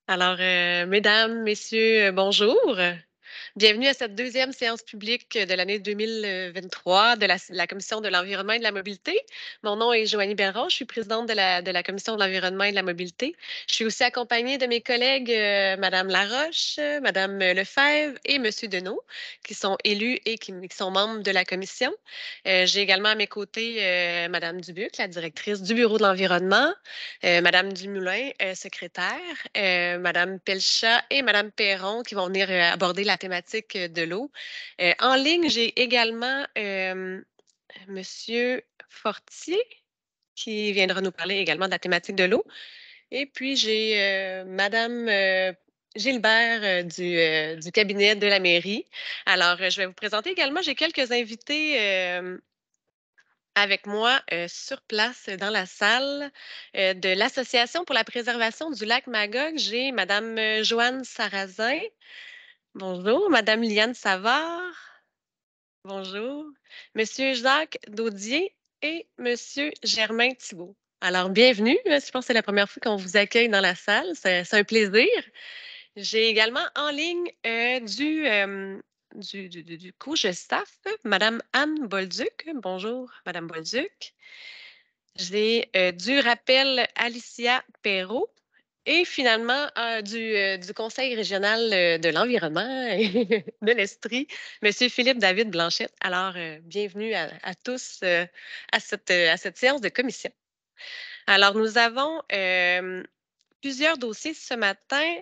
Alors, mesdames, messieurs, bonjour. Bienvenue à cette deuxième séance publique de l'année 2023 de la Commission de l'environnement et de la mobilité. Mon nom est Joanie Belrose, je suis présidente de la Commission de l'environnement et de la mobilité. Je suis aussi accompagnée de mes collègues, Madame Laroche, Madame Lefebvre et Monsieur Deneau, qui sont élus et qui sont membres de la commission. J'ai également à mes côtés Madame Dubuc, la directrice du Bureau de l'environnement, Madame Dumoulin, secrétaire, Madame Pelchat et Madame Perron qui vont venir aborder la thématique de l'eau. En ligne, j'ai également Monsieur Fortier qui viendra nous parler également de la thématique de l'eau. Et puis, j'ai Madame Gilbert du cabinet de la mairie. Alors, je vais vous présenter également, j'ai quelques invités avec moi sur place dans la salle de l'Association pour la préservation du lac Magog. J'ai Madame Joanne Sarrazin. Bonjour. Madame Liane Savard. Bonjour. Monsieur Jacques Daudier et Monsieur Germain Thibault. Alors, bienvenue. Je pense que c'est la première fois qu'on vous accueille dans la salle. C'est un plaisir. J'ai également en ligne du couche staff, Madame Anne Bolduc. Bonjour, Madame Bolduc. J'ai du rappel Alicia Perrault et finalement du Conseil régional de l'environnement et de l'Estrie, Monsieur Philippe David Blanchette. Alors, bienvenue à tous à cette séance de commission. Alors, nous avons plusieurs dossiers ce matin.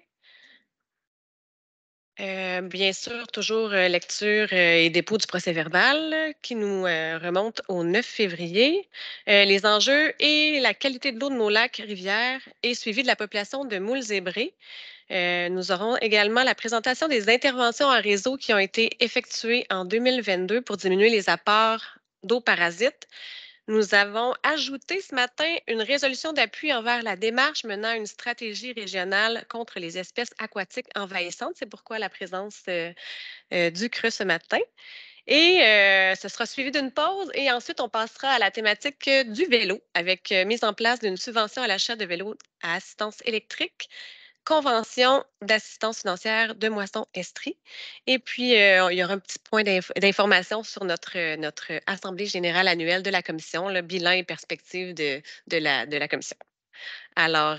Bien sûr, toujours lecture et dépôt du procès-verbal qui nous remonte au 9 février. Les enjeux et la qualité de l'eau de nos lacs, rivières et suivi de la population de moules zébrés. Nous aurons également la présentation des interventions en réseau qui ont été effectuées en 2022 pour diminuer les apports d'eau parasites. Nous avons ajouté ce matin une résolution d'appui envers la démarche menant à une stratégie régionale contre les espèces aquatiques envahissantes. C'est pourquoi la présence du CRE ce matin. Et ce sera suivi d'une pause et ensuite on passera à la thématique du vélo avec mise en place d'une subvention à l'achat de vélos à assistance électrique, convention d'assistance financière de Moisson-Estrie. Et puis, il y aura un petit point d'information sur notre Assemblée générale annuelle de la Commission, le bilan et perspective de la Commission. Alors,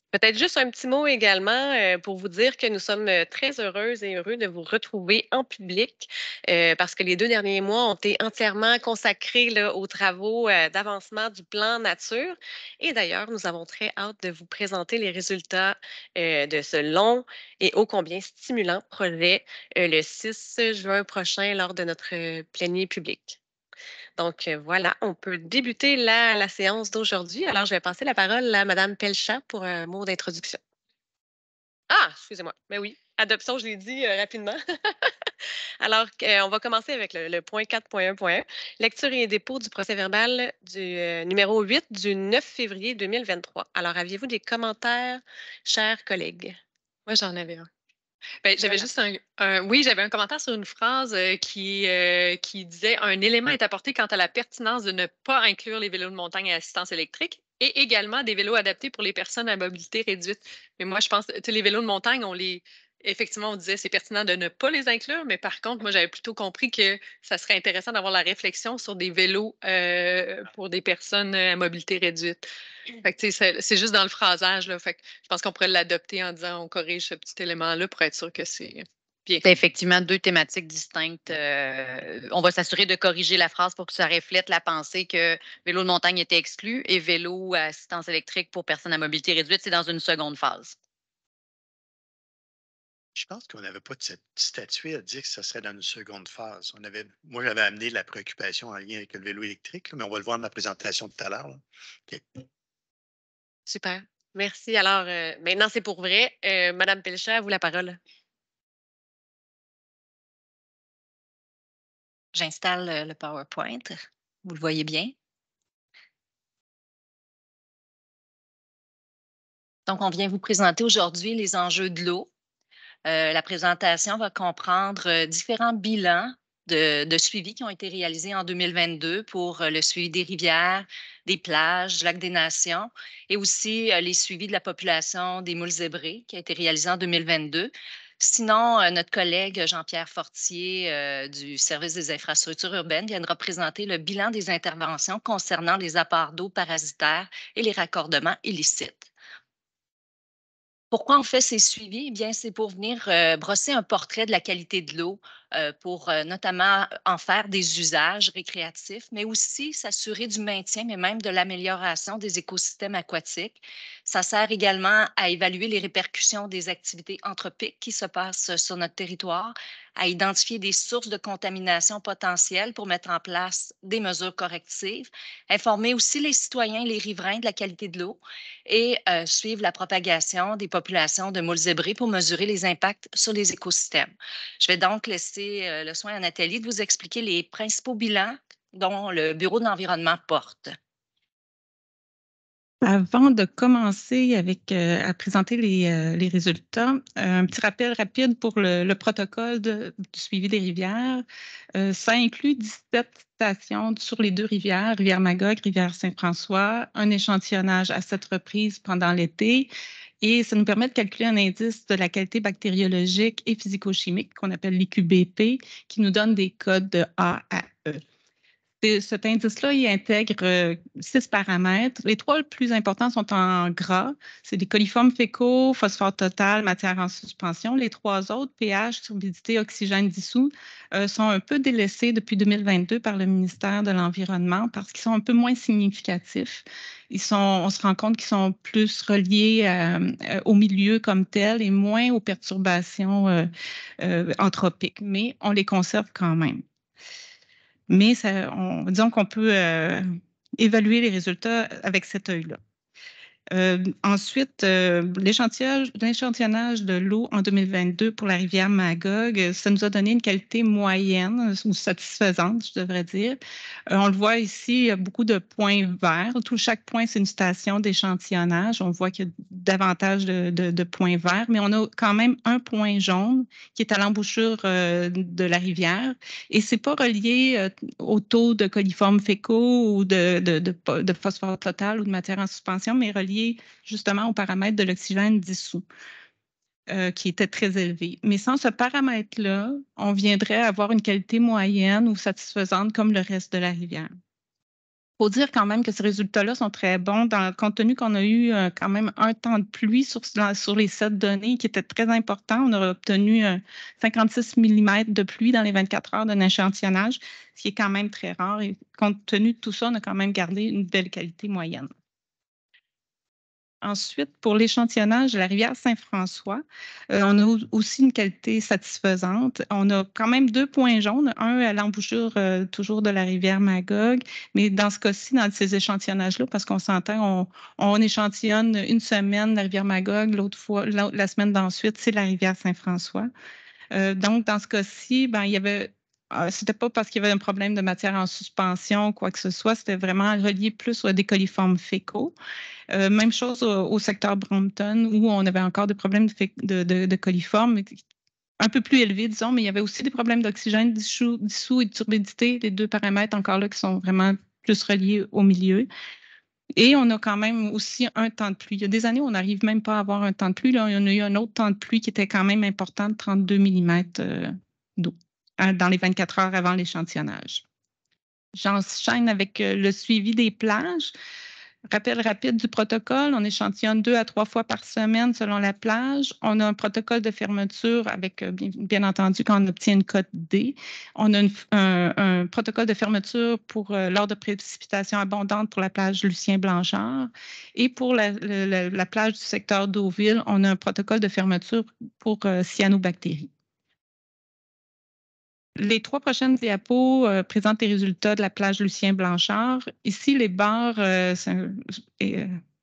peut-être juste un petit mot également pour vous dire que nous sommes très heureuses et heureux de vous retrouver en public parce que les 2 derniers mois ont été entièrement consacrés là, aux travaux d'avancement du plan nature. Et d'ailleurs, nous avons très hâte de vous présenter les résultats de ce long et ô combien stimulant projet le 6 juin prochain lors de notre plénier public. Donc voilà, on peut débuter la séance d'aujourd'hui. Alors, je vais passer la parole à Madame Pelchat pour un mot d'introduction. Ah, excusez-moi. Mais oui, adoption, je l'ai dit rapidement. Alors, on va commencer avec le point 4.1.1. Lecture et dépôt du procès-verbal du numéro 8 du 9 février 2023. Alors, aviez-vous des commentaires, chers collègues? Moi, j'en avais un. Ben, j'avais Voilà. juste oui, j'avais un commentaire sur une phrase qui disait un élément est apporté quant à la pertinence de ne pas inclure les vélos de montagne à assistance électrique et également des vélos adaptés pour les personnes à mobilité réduite. Mais moi, je pense que les vélos de montagne, effectivement, on disait c'est pertinent de ne pas les inclure, mais par contre, moi, j'avais plutôt compris que ça serait intéressant d'avoir la réflexion sur des vélos pour des personnes à mobilité réduite. Fait que, tu sais, c'est juste dans le phrasage, là. Fait que je pense qu'on pourrait l'adopter en disant on corrige ce petit élément-là pour être sûr que c'est bien C'est fait. effectivement deux thématiques distinctes. On va s'assurer de corriger la phrase pour que ça reflète la pensée que vélo de montagne était exclu et vélo à assistance électrique pour personnes à mobilité réduite, c'est dans une seconde phase. Je pense qu'on n'avait pas de cette statut à dire que ça serait dans une seconde phase. Moi, j'avais amené la préoccupation en lien avec le vélo électrique, là, mais on va le voir dans ma présentation tout à l'heure, là. OK. Super. Merci. Alors, maintenant, c'est pour vrai. Madame Pelchat, à vous la parole. J'installe le PowerPoint. Vous le voyez bien? Donc, on vient vous présenter aujourd'hui les enjeux de l'eau. La présentation va comprendre différents bilans de suivi qui ont été réalisés en 2022 pour le suivi des rivières, des plages, du lac des Nations et aussi les suivis de la population des moules zébrés qui a été réalisé en 2022. Sinon, notre collègue Jean-Pierre Fortier du Service des infrastructures urbaines viendra présenter le bilan des interventions concernant les apports d'eau parasitaires et les raccordements illicites. Pourquoi on fait ces suivis? Eh bien, c'est pour venir brosser un portrait de la qualité de l'eau, pour notamment en faire des usages récréatifs, mais aussi s'assurer du maintien, mais même de l'amélioration des écosystèmes aquatiques. Ça sert également à évaluer les répercussions des activités anthropiques qui se passent sur notre territoire, à identifier des sources de contamination potentielles pour mettre en place des mesures correctives, informer aussi les citoyens et les riverains de la qualité de l'eau et suivre la propagation des populations de moules zébrés pour mesurer les impacts sur les écosystèmes. Je vais donc laisser le soin à Nathalie de vous expliquer les principaux bilans dont le Bureau de l'environnement porte. Avant de commencer à présenter les résultats, un petit rappel rapide pour le protocole du suivi des rivières. Ça inclut 17 stations sur les 2 rivières, Rivière-Magog, Rivière-Saint-François, un échantillonnage à 7 reprises pendant l'été. Et ça nous permet de calculer un indice de la qualité bactériologique et physico-chimique qu'on appelle l'IQBP, qui nous donne des codes de A à E. Cet indice-là, il intègre 6 paramètres. Les 3 plus importants sont en gras. C'est les coliformes fécaux, phosphore total, matière en suspension. Les 3 autres, pH, turbidité, oxygène dissous, sont un peu délaissés depuis 2022 par le ministère de l'Environnement parce qu'ils sont un peu moins significatifs. On se rend compte qu'ils sont plus reliés au milieu comme tel et moins aux perturbations anthropiques, mais on les conserve quand même. Mais disons qu'on peut évaluer les résultats avec cet œil-là. Ensuite, l'échantillonnage de l'eau en 2022 pour la rivière Magog, ça nous a donné une qualité moyenne ou satisfaisante, je devrais dire. On le voit ici, il y a beaucoup de points verts. Chaque point, c'est une station d'échantillonnage. On voit qu'il y a davantage de points verts, mais on a quand même un point jaune qui est à l'embouchure de la rivière. Et ce n'est pas relié au taux de coliformes fécaux ou de phosphore total ou de matière en suspension, mais relié justement au paramètre de l'oxygène dissous, qui était très élevé. Mais sans ce paramètre-là, on viendrait avoir une qualité moyenne ou satisfaisante comme le reste de la rivière. Il faut dire quand même que ces résultats-là sont très bons, compte tenu qu'on a eu quand même un temps de pluie sur les 7 données qui était très important. On a obtenu 56 mm de pluie dans les 24 heures d'un échantillonnage, ce qui est quand même très rare. Et compte tenu de tout ça, on a quand même gardé une belle qualité moyenne. Ensuite, pour l'échantillonnage de la rivière Saint-François, on a aussi une qualité satisfaisante. On a quand même 2 points jaunes, un à l'embouchure toujours de la rivière Magog, mais dans ce cas-ci, dans ces échantillonnages-là, parce qu'on s'entend, on échantillonne une semaine la rivière Magog, l'autre fois, la semaine d'ensuite, c'est la rivière Saint-François. Donc, dans ce cas-ci, il y avait c'était pas parce qu'il y avait un problème de matière en suspension, quoi que ce soit, c'était vraiment relié plus à des coliformes fécaux. Même chose au secteur Brompton, où on avait encore des problèmes de coliformes un peu plus élevés, disons, mais il y avait aussi des problèmes d'oxygène dissous et de turbidité, les 2 paramètres encore là qui sont vraiment plus reliés au milieu. Et on a quand même aussi un temps de pluie. Il y a des années où on n'arrive même pas à avoir un temps de pluie. Là, on a eu un autre temps de pluie qui était quand même important, de 32 mm d'eau dans les 24 heures avant l'échantillonnage. J'enchaîne avec le suivi des plages. Rappel rapide du protocole, on échantillonne 2 à 3 fois par semaine selon la plage. On a un protocole de fermeture avec, bien entendu, quand on obtient une cote D. On a un protocole de fermeture lors de précipitations abondantes pour la plage Lucien-Blanchard. Et pour la plage du secteur Deauville, on a un protocole de fermeture pour cyanobactéries. Les 3 prochaines diapos présentent les résultats de la plage Lucien-Blanchard. Ici, les barres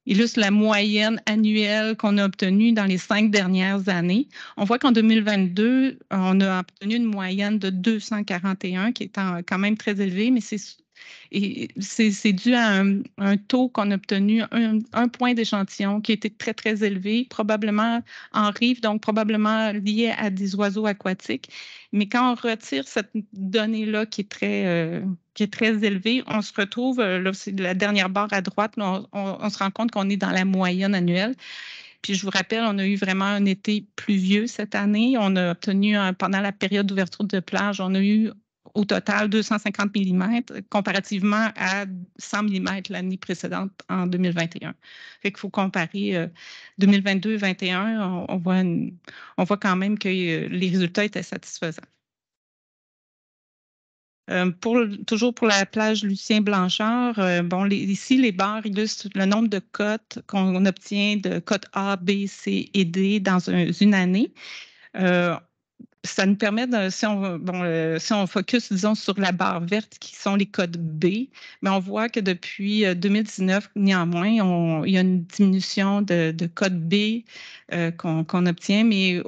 illustrent la moyenne annuelle qu'on a obtenue dans les 5 dernières années. On voit qu'en 2022, on a obtenu une moyenne de 241, qui est quand même très élevée, mais c'est Et c'est dû à un taux qu'on a obtenu, un point d'échantillon qui était très, très élevé, probablement en rive, donc probablement lié à des oiseaux aquatiques. Mais quand on retire cette donnée-là qui est très élevée, on se retrouve, là, c'est la dernière barre à droite, là, on se rend compte qu'on est dans la moyenne annuelle. Puis je vous rappelle, on a eu vraiment un été pluvieux cette année. On a obtenu, pendant la période d'ouverture de plage, on a eu au total 250 mm comparativement à 100 mm l'année précédente en 2021. Fait qu'il faut comparer 2022 et 2021, on voit quand même que les résultats étaient satisfaisants. Toujours pour la plage Lucien-Blanchard, ici, les barres illustrent le nombre de cotes qu'on obtient de cotes A, B, C et D dans une année. Ça nous permet, si on focus, disons, sur la barre verte qui sont les codes B, mais on voit que depuis 2019, néanmoins, il y a une diminution de codes B qu'on obtient, mais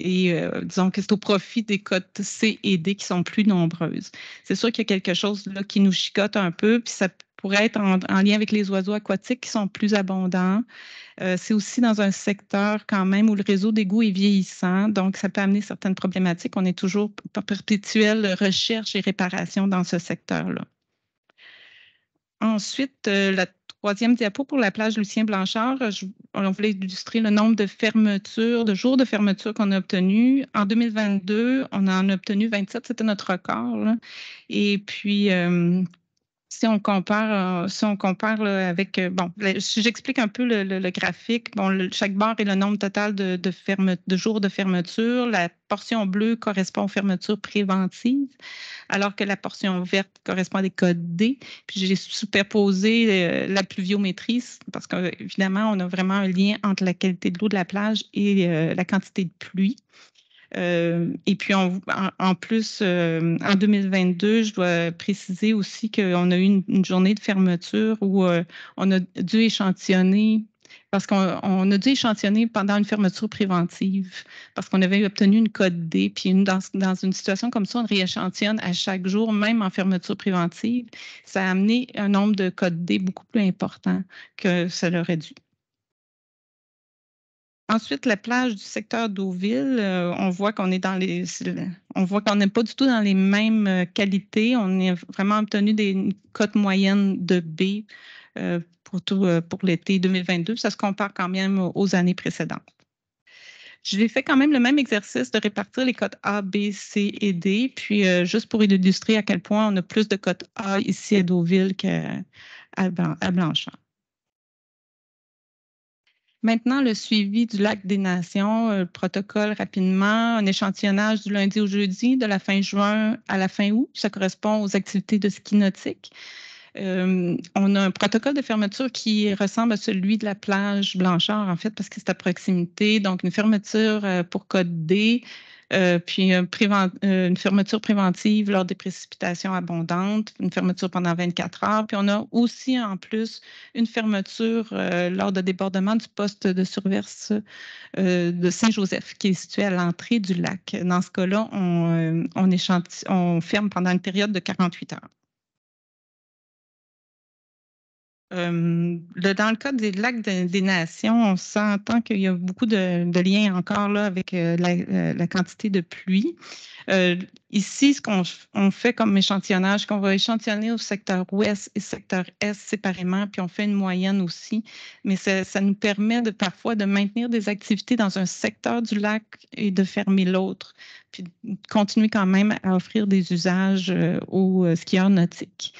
disons que c'est au profit des cotes C et D qui sont plus nombreuses. C'est sûr qu'il y a quelque chose là qui nous chicote un peu, puis ça pourrait être en lien avec les oiseaux aquatiques qui sont plus abondants. C'est aussi dans un secteur quand même où le réseau d'égouts est vieillissant, donc ça peut amener certaines problématiques. On est toujours en perpétuelle recherche et réparation dans ce secteur-là. Ensuite, la troisième diapo pour la plage Lucien-Blanchard, on voulait illustrer le nombre de fermetures, de jours de fermeture qu'on a obtenus. En 2022, on en a obtenu 27, c'était notre record, là. Et puis, si on compare là, avec, si j'explique un peu le graphique, chaque barre est le nombre total de jours de fermeture. La portion bleue correspond aux fermetures préventives, alors que la portion verte correspond à des codes D. Puis j'ai superposé la pluviométrie parce qu'évidemment, on a vraiment un lien entre la qualité de l'eau de la plage et la quantité de pluie. Et puis, en plus, en 2022, je dois préciser aussi qu'on a eu une journée de fermeture où on a dû échantillonner, parce qu'on a dû échantillonner pendant une fermeture préventive, parce qu'on avait obtenu une code D. Puis dans une situation comme ça, on rééchantillonne à chaque jour, même en fermeture préventive. Ça a amené un nombre de codes D beaucoup plus important que ça l'aurait dû. Ensuite, la plage du secteur d'Eauville, on voit qu'on est on voit qu'on n'est pas du tout dans les mêmes qualités. On a vraiment obtenu des cotes moyennes de B pour l'été 2022. Ça se compare quand même aux années précédentes. J'ai fait quand même le même exercice de répartir les cotes A, B, C et D, puis juste pour illustrer à quel point on a plus de cotes A ici à Deauville qu'à Blanchard. Maintenant, le suivi du lac des Nations, le protocole rapidement, un échantillonnage du lundi au jeudi, de la fin juin à la fin août. Ça correspond aux activités de ski nautique. On a un protocole de fermeture qui ressemble à celui de la plage Blanchard, en fait, parce que c'est à proximité. Donc, une fermeture pour code D, puis une fermeture préventive lors des précipitations abondantes, une fermeture pendant 24 heures. Puis on a aussi en plus une fermeture lors de débordement du poste de surveillance de Saint-Joseph, qui est situé à l'entrée du lac. Dans ce cas-là, on ferme pendant une période de 48 heures. Dans le cas des lacs des Nations, on s'entend qu'il y a beaucoup de liens encore là avec la quantité de pluie. Ici, ce qu'on fait comme échantillonnage, qu'on va échantillonner au secteur ouest et secteur est séparément, puis on fait une moyenne aussi, mais ça nous permet parfois de maintenir des activités dans un secteur du lac et de fermer l'autre, puis de continuer quand même à offrir des usages aux skieurs nautiques.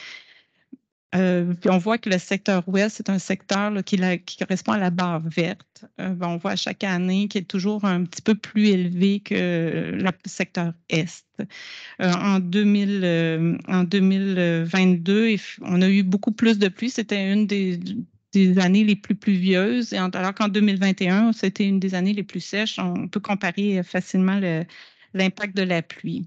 Puis on voit que le secteur ouest, c'est un secteur là, qui correspond à la barre verte. On voit chaque année qu'il est toujours un petit peu plus élevé que le secteur est. En 2022, on a eu beaucoup plus de pluie. C'était une des années les plus pluvieuses, alors qu'en 2021, c'était une des années les plus sèches. On peut comparer facilement l'impact de la pluie.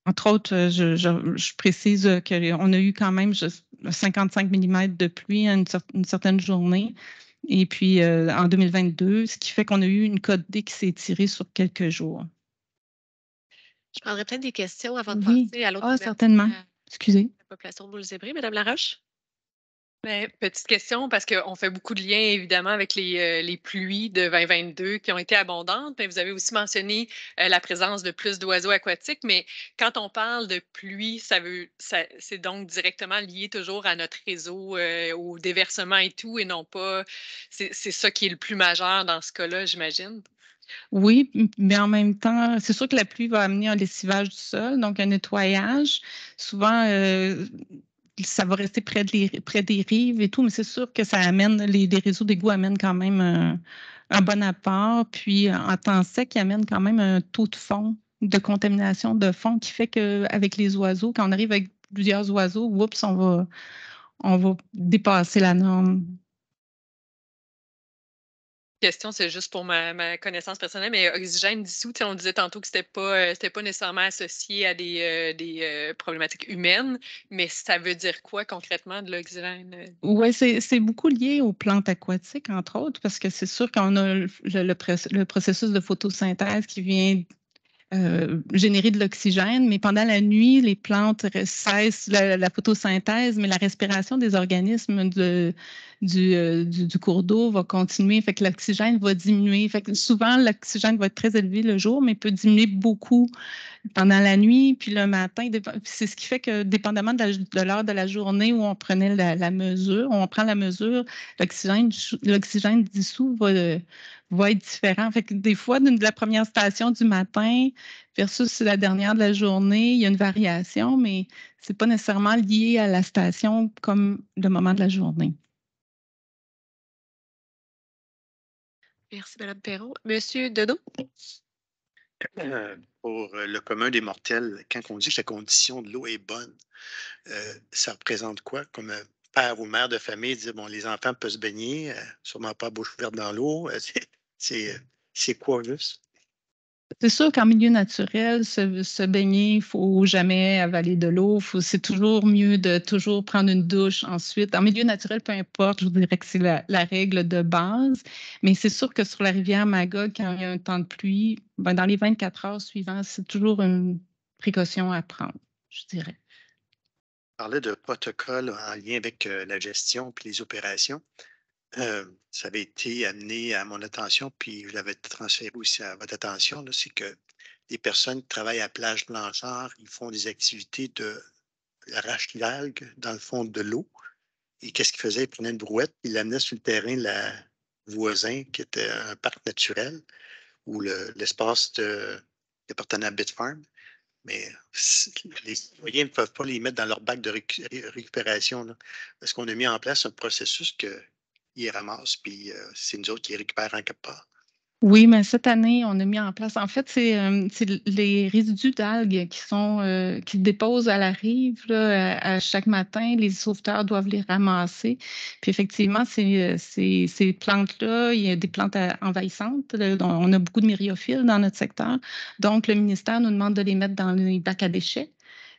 Entre autres, je précise qu'on a eu quand même 55 mm de pluie à une certaine journée. Et puis, en 2022, ce qui fait qu'on a eu une cote D qui s'est étirée sur quelques jours. Je prendrais peut-être des questions avant de Oui. passer à l'autre Ah, thématique, certainement. Excusez. la population de boules zébrées. Madame Laroche? Ben, petite question, parce qu'on fait beaucoup de liens, évidemment, avec les pluies de 2022 qui ont été abondantes, mais vous avez aussi mentionné la présence de plus d'oiseaux aquatiques, mais quand on parle de pluie, c'est donc directement lié toujours à notre réseau, au déversement et tout, et non pas, c'est ça qui est le plus majeur dans ce cas-là, j'imagine. Oui, mais en même temps, c'est sûr que la pluie va amener un lessivage du sol, donc un nettoyage. Souvent, ça va rester près des rives et tout, mais c'est sûr que ça amène, les réseaux d'égouts amènent quand même un bon apport. Puis en temps sec, ils amènent quand même un taux de fond, de contamination de fond qui fait qu'avec les oiseaux, quand on arrive avec plusieurs oiseaux, oups, on va dépasser la norme. Question, c'est juste pour ma connaissance personnelle, mais oxygène dissous, on disait tantôt que c'était pas nécessairement associé à des problématiques humaines, mais ça veut dire quoi concrètement de l'oxygène? Oui, c'est beaucoup lié aux plantes aquatiques, entre autres, parce que c'est sûr qu'on a le processus de photosynthèse qui vient générer de l'oxygène, mais pendant la nuit, les plantes cessent la photosynthèse, mais la respiration des organismes du cours d'eau va continuer, fait que l'oxygène va diminuer. Fait que souvent, l'oxygène va être très élevé le jour, mais peut diminuer beaucoup pendant la nuit, puis le matin. C'est ce qui fait que, dépendamment de l'heure de la journée où on prenait la mesure, on prend la mesure, l'oxygène dissous va être différent. Fait que des fois, de la première station du matin versus la dernière de la journée, il y a une variation, mais ce n'est pas nécessairement lié à la station comme le moment de la journée. Merci, Madame Perron. Monsieur Deneau? Pour le commun des mortels, quand on dit que la condition de l'eau est bonne, ça représente quoi? Comme père ou mère de famille dire, bon, les enfants peuvent se baigner, sûrement pas bouche ouverte dans l'eau. C'est quoi juste? C'est sûr qu'en milieu naturel, se baigner, il ne faut jamais avaler de l'eau. C'est toujours mieux de toujours prendre une douche ensuite. En milieu naturel, peu importe, je vous dirais que c'est la règle de base. Mais c'est sûr que sur la rivière Magog, quand il y a un temps de pluie, ben, dans les 24 heures suivantes, c'est toujours une précaution à prendre, je dirais. On parlait de protocole en lien avec la gestion puis les opérations. Ça avait été amené à mon attention, puis je l'avais transféré aussi à votre attention, là, c'est que les personnes qui travaillent à Plage Blanchard, ils font des activités de l'arrache d'algues dans le fond de l'eau. Et qu'est-ce qu'ils faisaient? Ils prenaient une brouette, ils l'amenaient sur le terrain de la voisin, qui était un parc naturel, ou l'espace qui appartenait à Bitfarm. Mais les citoyens ne peuvent pas les mettre dans leur bac de récupération, là, parce qu'on a mis en place un processus qu'ils ramassent, puis c'est nous autres qui les récupèrent en quelque part. Oui, mais cette année, on a mis en place, en fait, c'est les résidus d'algues qui déposent à la rive là, à chaque matin. Les sauveteurs doivent les ramasser. Puis effectivement, ces plantes-là, il y a des plantes envahissantes. Là, on a beaucoup de myriophiles dans notre secteur. Donc, le ministère nous demande de les mettre dans les bacs à déchets.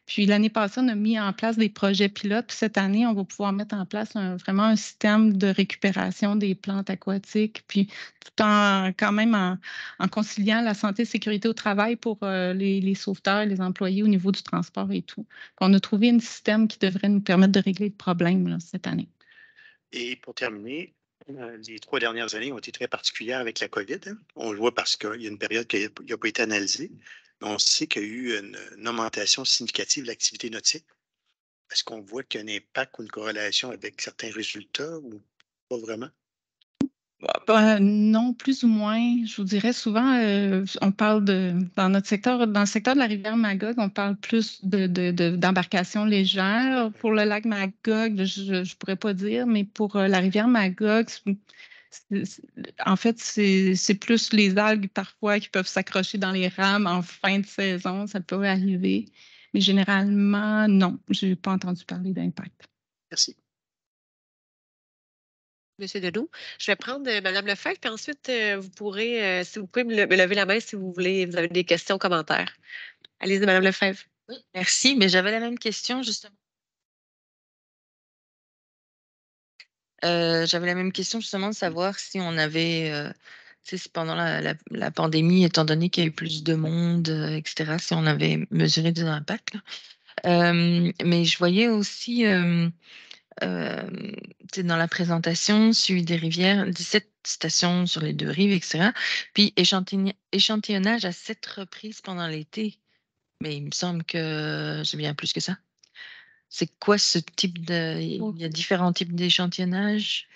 Puis l'année passée, on a mis en place des projets pilotes. Puis cette année, on va pouvoir mettre en place vraiment un système de récupération des plantes aquatiques, puis tout en quand même en conciliant la santé et sécurité au travail pour les sauveteurs, les employés au niveau du transport et tout. On a trouvé un système qui devrait nous permettre de régler le problème là, cette année. Et pour terminer, les 3 dernières années ont été très particulières avec la COVID, hein. On le voit parce qu'il y a une période qui n'a pas été analysée. Mais on sait qu'il y a eu une augmentation significative de l'activité nautique. Est-ce qu'on voit qu'il y a un impact ou une corrélation avec certains résultats ou pas vraiment? Non, plus ou moins. Je vous dirais souvent, on parle dans notre secteur, dans le secteur de la rivière Magog, on parle plus d'embarcations légères. Pour le lac Magog, je ne pourrais pas dire, mais pour la rivière Magog, en fait, c'est plus les algues parfois qui peuvent s'accrocher dans les rames en fin de saison. Ça peut arriver. Mais généralement, non, je n'ai pas entendu parler d'impact. Merci. Monsieur Deneau. Je vais prendre Madame Lefebvre, puis ensuite, vous pourrez, si vous pouvez me lever la main si vous voulez, vous avez des questions, commentaires. Allez-y, Madame Lefebvre. Oui, merci, mais j'avais la même question justement. J'avais la même question justement de savoir si on avait c'est pendant la pandémie, étant donné qu'il y a eu plus de monde, etc., si on avait mesuré des impacts, là. Mais je voyais aussi, dans la présentation, suivi des rivières, 17 stations sur les 2 rives, etc. Puis échantillonnage à 7 reprises pendant l'été. Mais il me semble que j'ai bien plus que ça. C'est quoi ce type de... Il y a différents types d'échantillonnage?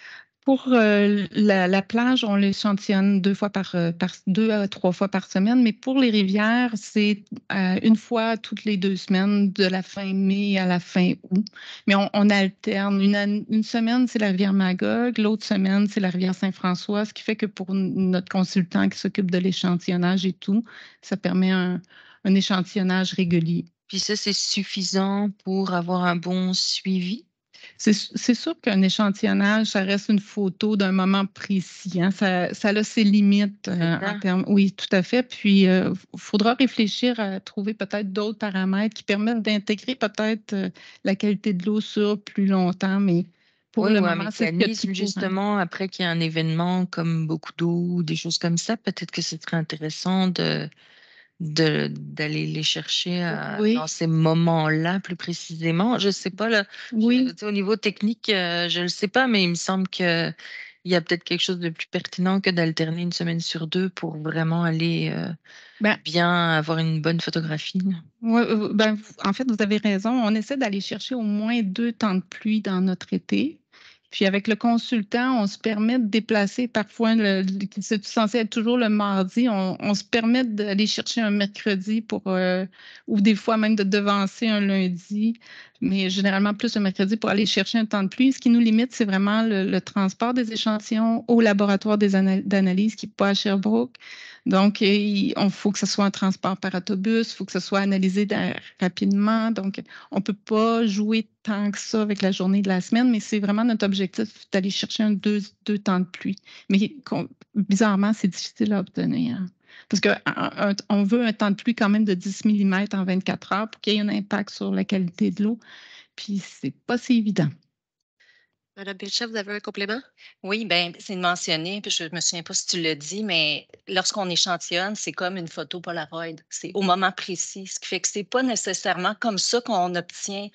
Pour la plage, on l'échantillonne 2 à 3 fois par semaine, mais pour les rivières, c'est 1 fois toutes les 2 semaines, de la fin mai à la fin août. Mais on alterne. Une semaine, c'est la rivière Magog, l'autre semaine, c'est la rivière Saint-François, ce qui fait que pour notre consultant qui s'occupe de l'échantillonnage et tout, ça permet un échantillonnage régulier. Puis ça, c'est suffisant pour avoir un bon suivi? C'est sûr qu'un échantillonnage, ça reste une photo d'un moment précis. Hein. Ça a ses limites en termes. Oui, tout à fait. Puis, il faudra réfléchir à trouver peut-être d'autres paramètres qui permettent d'intégrer peut-être la qualité de l'eau sur plus longtemps, mais pour le ou un moment, c'est ce qu'il y a de mécanisme, plus courant. justement, après qu'il y a un événement comme beaucoup d'eau ou des choses comme ça, peut-être que ce serait intéressant d'aller les chercher Oui. dans ces moments-là plus précisément. Je ne sais pas, là, Oui. au niveau technique, je ne le sais pas, mais il me semble qu'il y a peut-être quelque chose de plus pertinent que d'alterner une semaine sur 2 pour vraiment aller Ben, bien avoir une bonne photographie. ouais, en fait, vous avez raison. On essaie d'aller chercher au moins 2 temps de pluie dans notre été. Puis avec le consultant, on se permet de déplacer parfois, c'est censé être toujours le mardi, on se permet d'aller chercher un mercredi ou des fois même de devancer un lundi, mais généralement plus le mercredi pour aller chercher un temps de pluie. Ce qui nous limite, c'est vraiment le transport des échantillons au laboratoire d'analyse qui n'est pas à Sherbrooke. Donc, il faut que ce soit un transport par autobus, il faut que ce soit analysé rapidement. Donc, on ne peut pas jouer tant que ça avec la journée de la semaine, mais c'est vraiment notre objectif d'aller chercher deux temps de pluie. Mais bizarrement, c'est difficile à obtenir. Hein. Parce qu'on veut un temps de pluie quand même de 10 mm en 24 heures pour qu'il y ait un impact sur la qualité de l'eau. Puis, c'est pas si évident. Madame Péchat, vous avez un complément? Oui, bien, c'est de mentionner, puis je ne me souviens pas si tu l'as dit, mais lorsqu'on échantillonne, c'est comme une photo Polaroid. C'est au moment précis, ce qui fait que ce n'est pas nécessairement comme ça qu'on obtient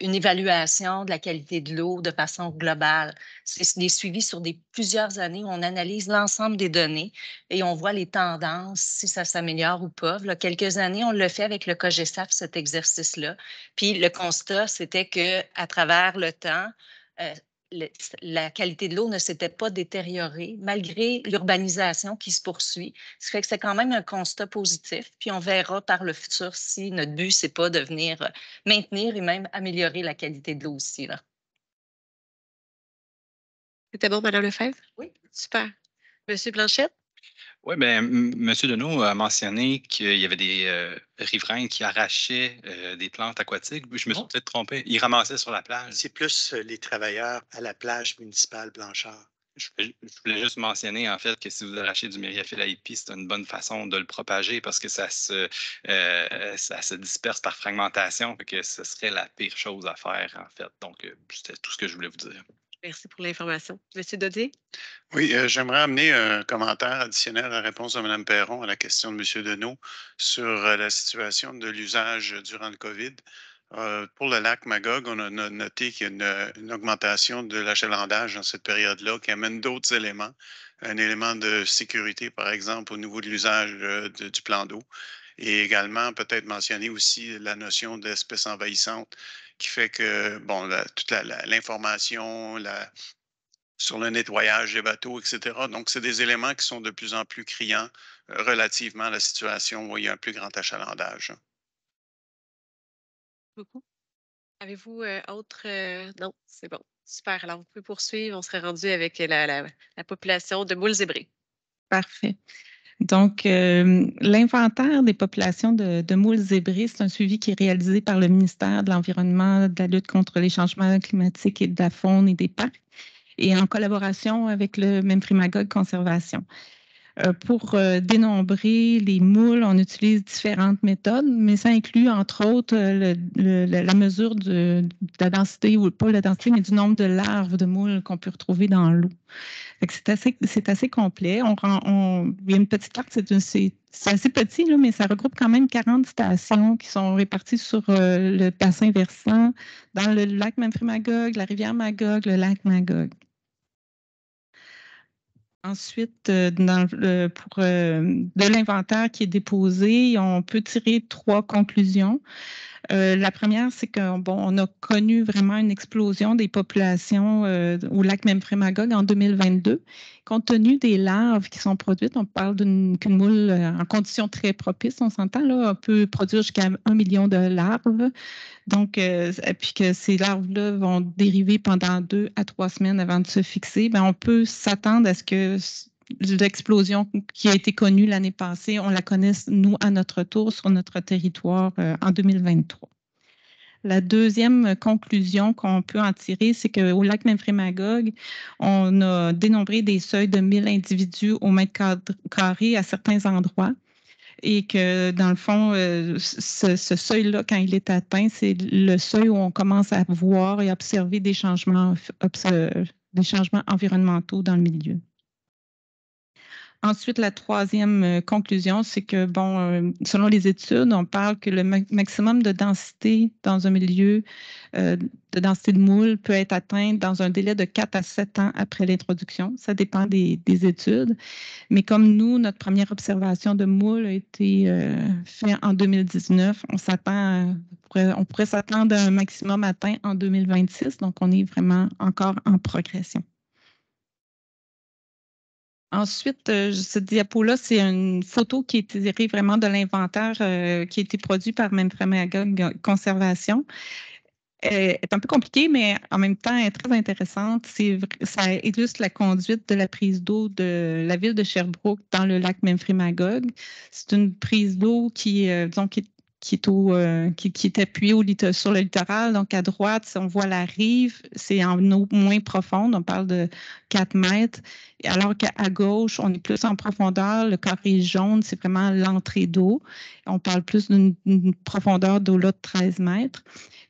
une évaluation de la qualité de l'eau de façon globale. C'est des suivis sur plusieurs années où on analyse l'ensemble des données et on voit les tendances, si ça s'améliore ou pas. Il y a quelques années, on l'a fait avec le COGESAF, cet exercice-là. Puis le constat, c'était qu'à travers le temps, la qualité de l'eau ne s'était pas détériorée malgré l'urbanisation qui se poursuit. Ce qui fait que c'est quand même un constat positif. Puis on verra par le futur si notre but, c'est pas de venir maintenir et même améliorer la qualité de l'eau aussi. Là. C'était bon, Madame Lefebvre? Oui. Super. Monsieur Blanchette? Oui, bien, M. Deneau a mentionné qu'il y avait des riverains qui arrachaient des plantes aquatiques. Je me suis peut-être trompé. Ils ramassaient sur la plage. C'est plus les travailleurs à la plage municipale Blanchard. Je voulais juste mentionner, en fait, que si vous arrachez du Myriaphila-hippie, c'est une bonne façon de le propager parce que ça se disperse par fragmentation, que ce serait la pire chose à faire, en fait. Donc, c'était tout ce que je voulais vous dire. Merci pour l'information. Monsieur Dodier? Oui, j'aimerais amener un commentaire additionnel à la réponse de Mme Perron à la question de M. Deneau sur la situation de l'usage durant le COVID. Pour le lac Magog, on a noté qu'il y a une augmentation de l'achalandage dans cette période-là qui amène d'autres éléments. Un élément de sécurité, par exemple, au niveau de l'usage du plan d'eau. Et également, peut-être mentionner aussi la notion d'espèces envahissantes qui fait que, bon, toute l'information sur le nettoyage des bateaux, etc. Donc, c'est des éléments qui sont de plus en plus criants relativement à la situation où il y a un plus grand achalandage. Beaucoup. Avez-vous autre... Non, c'est bon. Super. Alors, vous pouvez poursuivre. On serait rendu avec la population de moules zébrés. Parfait. Donc, l'inventaire des populations de moules zébrés, c'est un suivi qui est réalisé par le ministère de l'Environnement, de la lutte contre les changements climatiques et de la faune et des parcs, et en collaboration avec le Memphremagog Conservation. Pour dénombrer les moules, on utilise différentes méthodes, mais ça inclut entre autres la mesure de la densité, ou pas la densité, mais du nombre de larves de moules qu'on peut retrouver dans l'eau. C'est assez complet. Il y a une petite carte, c'est assez petit, là, mais ça regroupe quand même 40 stations qui sont réparties sur le bassin versant, dans le lac Memphremagog, la rivière Magog, le lac Magog. Ensuite, pour de l'inventaire qui est déposé, on peut tirer 3 conclusions. La première, c'est qu'on a connu vraiment une explosion des populations au lac Memphremagog en 2022. Compte tenu des larves qui sont produites, on parle qu'une moule en conditions très propices, on s'entend, là, peut produire jusqu'à 1 million de larves. Donc, puis que ces larves-là vont dériver pendant 2 à 3 semaines avant de se fixer, bien, on peut s'attendre à ce que l'explosion qui a été connue l'année passée, on la connaisse, nous, à notre tour, sur notre territoire en 2023. La deuxième conclusion qu'on peut en tirer, c'est qu'au lac Memphremagog, on a dénombré des seuils de 1000 individus au mètre carré à certains endroits. Et que, dans le fond, ce seuil-là, quand il est atteint, c'est le seuil où on commence à voir et observer des changements environnementaux dans le milieu. Ensuite, la troisième conclusion, c'est que, selon les études, on parle que le maximum de densité dans un milieu, de densité de moules, peut être atteint dans un délai de 4 à 7 ans après l'introduction. Ça dépend des études. Mais comme nous, notre première observation de moules a été faite en 2019, on pourrait s'attendre à un maximum atteint en 2026. Donc, on est vraiment encore en progression. Ensuite, cette diapo-là, c'est une photo qui est tirée vraiment de l'inventaire qui a été produit par Memphremagog Conservation. Elle est un peu compliquée, mais en même temps, elle est très intéressante. Ça illustre la conduite de la prise d'eau de la ville de Sherbrooke dans le lac Memphremagog. C'est une prise d'eau qui est appuyée sur le littoral. Donc, à droite, on voit la rive, c'est en eau moins profonde, on parle de 4 mètres, alors qu'à gauche, on est plus en profondeur. Le carré jaune, c'est vraiment l'entrée d'eau. On parle plus d'une profondeur d'eau-là de 13 mètres.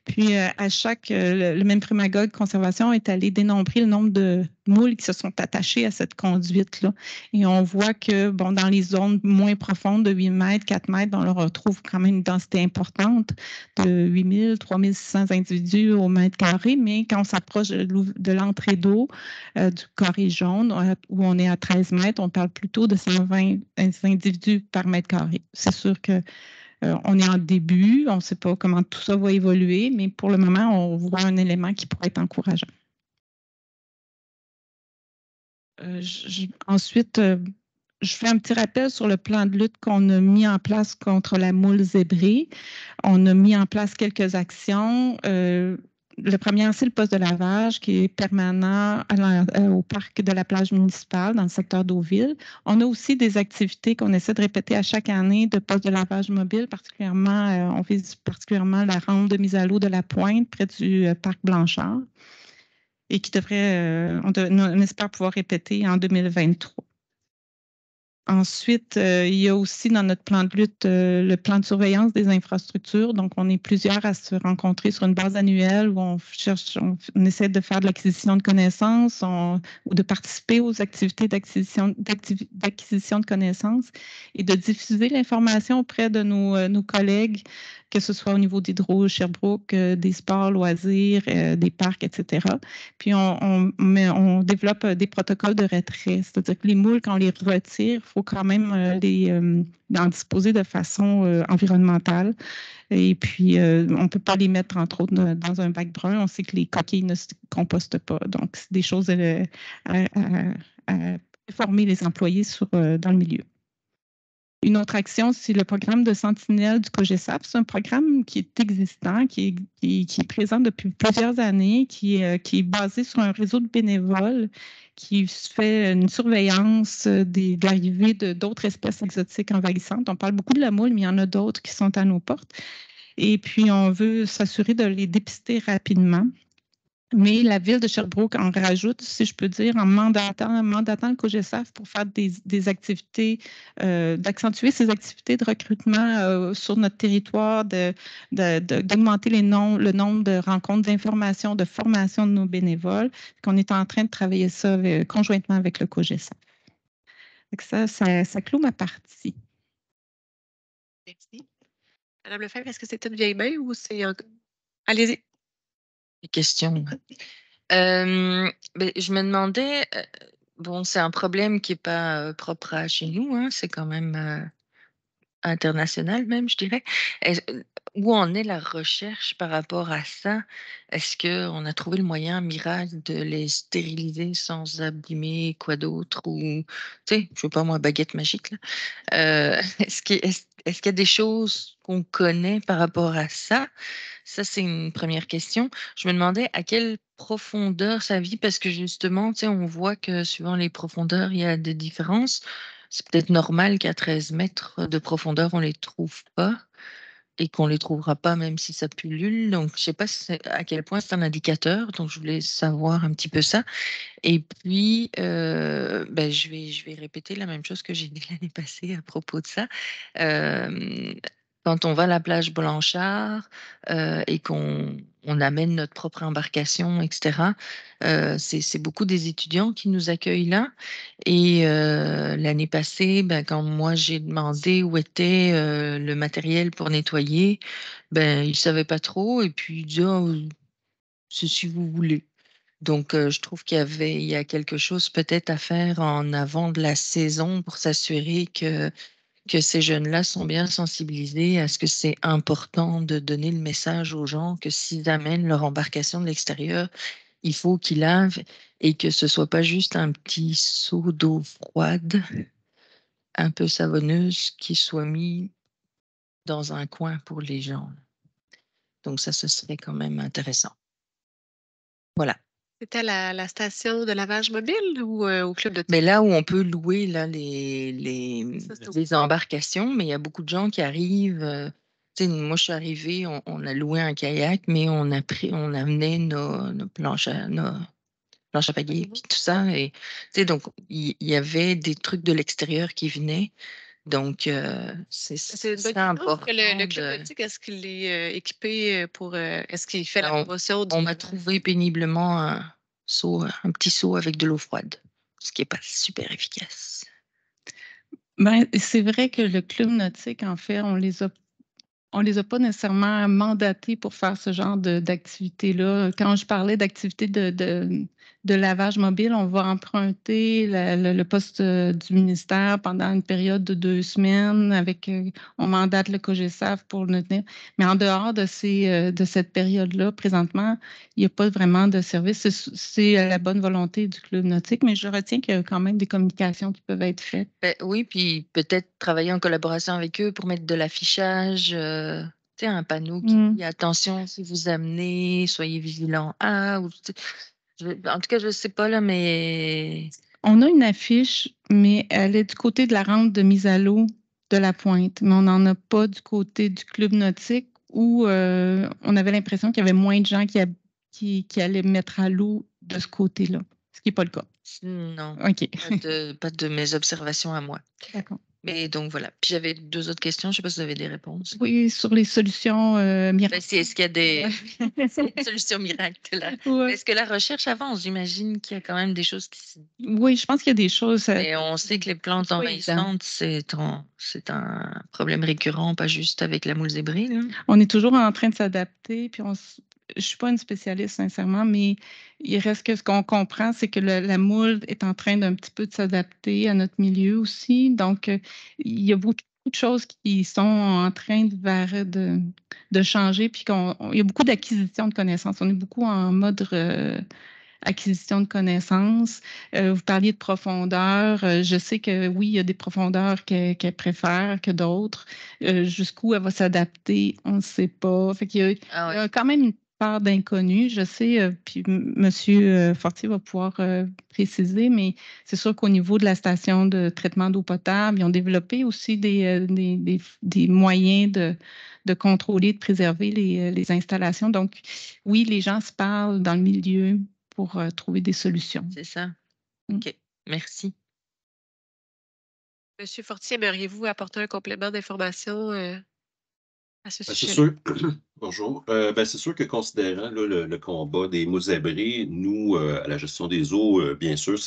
Puis, le Memphremagog Conservation est allé dénombrer le nombre de moules qui se sont attachés à cette conduite-là. Et on voit que, dans les zones moins profondes de 8 mètres, 4 mètres, on leur retrouve quand même une densité importante de 8000, 3600 individus au mètre carré. Mais quand on s'approche de l'entrée d'eau du carré jaune, où on est à 13 mètres, on parle plutôt de 120 individus par mètre carré. C'est sûr que on est en début, on ne sait pas comment tout ça va évoluer, mais pour le moment, on voit un élément qui pourrait être encourageant. Ensuite, je fais un petit rappel sur le plan de lutte qu'on a mis en place contre la moule zébrée. On a mis en place quelques actions. Le premier, c'est le poste de lavage qui est permanent au parc de la plage municipale dans le secteur d'Eauville. On a aussi des activités qu'on essaie de répéter à chaque année de poste de lavage mobile, particulièrement, on vise particulièrement la rampe de mise à l'eau de la Pointe près du parc Blanchard et qui on espère pouvoir répéter en 2023. Ensuite, il y a aussi dans notre plan de lutte le plan de surveillance des infrastructures. Donc, on est plusieurs à se rencontrer sur une base annuelle où on essaie de faire de l'acquisition de connaissances ou de participer aux activités d'acquisition de connaissances et de diffuser l'information auprès de nos collègues, que ce soit au niveau d'Hydro-Sherbrooke, des sports, loisirs, des parcs, etc. Puis, on développe des protocoles de retrait. C'est-à-dire que les moules, quand on les retire, il faut quand même en disposer de façon environnementale. Et puis, on ne peut pas les mettre, entre autres, dans un bac brun. On sait que les coquilles ne se compostent pas. Donc, c'est des choses à former les employés dans le milieu. Une autre action, c'est le programme de sentinelle du COGESAP. C'est un programme qui est existant, qui est présent depuis plusieurs années, qui est basé sur un réseau de bénévoles qui fait une surveillance de l'arrivée d'autres espèces exotiques envahissantes. On parle beaucoup de la moule, mais il y en a d'autres qui sont à nos portes. Et puis, on veut s'assurer de les dépister rapidement. Mais la ville de Sherbrooke en rajoute, si je peux dire, en mandatant le COGESAF pour faire des activités, d'accentuer ces activités de recrutement sur notre territoire, d'augmenter le nombre de rencontres d'information, de formation de nos bénévoles, qu'on est en train de travailler ça conjointement avec le COGESAF. Ça clôt ma partie. Merci. Madame Lefebvre, est-ce que c'est une vieille main ou c'est... Allez-y. Des questions. Je me demandais, bon, c'est un problème qui n'est pas propre à chez nous, hein, c'est quand même international même, je dirais. Où en est la recherche par rapport à ça? Est-ce qu'on a trouvé le moyen miracle de les stériliser sans abîmer quoi d'autre? Ou, tu sais, je ne sais pas moi, baguette magique, là. Est-ce qu'il y a des choses qu'on connaît par rapport à ça? Ça, c'est une première question. Je me demandais à quelle profondeur ça vit, parce que justement, tu sais, on voit que suivant les profondeurs, il y a des différences. C'est peut-être normal qu'à 13 mètres de profondeur, on ne les trouve pas et qu'on ne les trouvera pas même si ça pullule. Donc, je ne sais pas à quel point c'est un indicateur. Donc, je voulais savoir un petit peu ça. Et puis, je vais répéter la même chose que j'ai dit l'année passée à propos de ça. Quand on va à la plage Blanchard et qu'on amène notre propre embarcation, etc., c'est beaucoup des étudiants qui nous accueillent là. Et l'année passée, quand moi j'ai demandé où était le matériel pour nettoyer, ils ne savaient pas trop. Et puis ils disaient, oh, c'est si vous voulez. Donc, je trouve qu'il y a quelque chose peut-être à faire en avant de la saison pour s'assurer que ces jeunes-là sont bien sensibilisés à ce que c'est important de donner le message aux gens que s'ils amènent leur embarcation de l'extérieur, il faut qu'ils lavent et que ce soit pas juste un petit seau d'eau froide, un peu savonneuse, qui soit mis dans un coin pour les gens. Donc ça, ce serait quand même intéressant. Voilà. C'était la station de lavage mobile ou au club de... Mais là où on peut louer là, les embarcations, mais il y a beaucoup de gens qui arrivent. Moi, je suis arrivée, on a loué un kayak, mais on amenait nos planches à pagaie, puis tout ça. Et, donc, il y avait des trucs de l'extérieur qui venaient. Donc, c'est important. Le club nautique, est-ce qu'il est équipé pour... est-ce qu'il fait la promotion du... On m'a trouvé péniblement un petit seau avec de l'eau froide, ce qui n'est pas super efficace. C'est vrai que le club nautique, en fait, on les a pas nécessairement mandatés pour faire ce genre d'activité-là. Quand je parlais d'activité de lavage mobile, on va emprunter le poste du ministère pendant une période de 2 semaines on mandate le COGESAF pour le tenir. Mais en dehors de cette période-là, présentement, il n'y a pas vraiment de service. C'est la bonne volonté du club nautique, mais je retiens qu'il y a quand même des communications qui peuvent être faites. Oui, puis peut-être travailler en collaboration avec eux pour mettre de l'affichage, un panneau qui dit attention si vous amenez, soyez vigilants. En tout cas, je ne sais pas là, mais... On a une affiche, mais elle est du côté de la rampe de mise à l'eau de la Pointe, mais on n'en a pas du côté du club nautique où on avait l'impression qu'il y avait moins de gens qui allaient mettre à l'eau de ce côté-là, ce qui n'est pas le cas. Non, OK. Pas de mes observations à moi. D'accord. Mais donc voilà. Puis j'avais 2 autres questions. Je ne sais pas si vous avez des réponses. Oui, sur les solutions miracles. Est-ce qu'il y a des solutions miracles là? Ouais. Est-ce que la recherche avance? J'imagine qu'il y a quand même des choses qui... Oui, je pense qu'il y a des choses. Mais on sait que les plantes envahissantes, c'est un problème récurrent, pas juste avec la moule zébrée. Là. On est toujours en train de s'adapter, puis je ne suis pas une spécialiste, sincèrement, mais il reste que ce qu'on comprend, c'est que la moule est en train d'un petit peu de s'adapter à notre milieu aussi. Donc, il y a beaucoup de choses qui sont en train de changer, puis il y a beaucoup d'acquisition de connaissances. On est beaucoup en mode acquisition de connaissances. Vous parliez de profondeur. Je sais que oui, il y a des profondeurs qu'elle préfère que d'autres. Jusqu'où elle va s'adapter, on ne sait pas. Fait qu'il y a quand même une part d'inconnu. Je sais, puis M. Fortier va pouvoir préciser, mais c'est sûr qu'au niveau de la station de traitement d'eau potable, ils ont développé aussi des moyens de contrôler, de préserver les installations. Donc, oui, les gens se parlent dans le milieu pour trouver des solutions. C'est ça. Mm. OK. Merci. Monsieur Fortier, aimeriez-vous apporter un complément d'information à ce C'est sujet? sûr. Bonjour. C'est sûr que considérant là, le combat des moules zébrés, nous, à la gestion des eaux, bien sûr,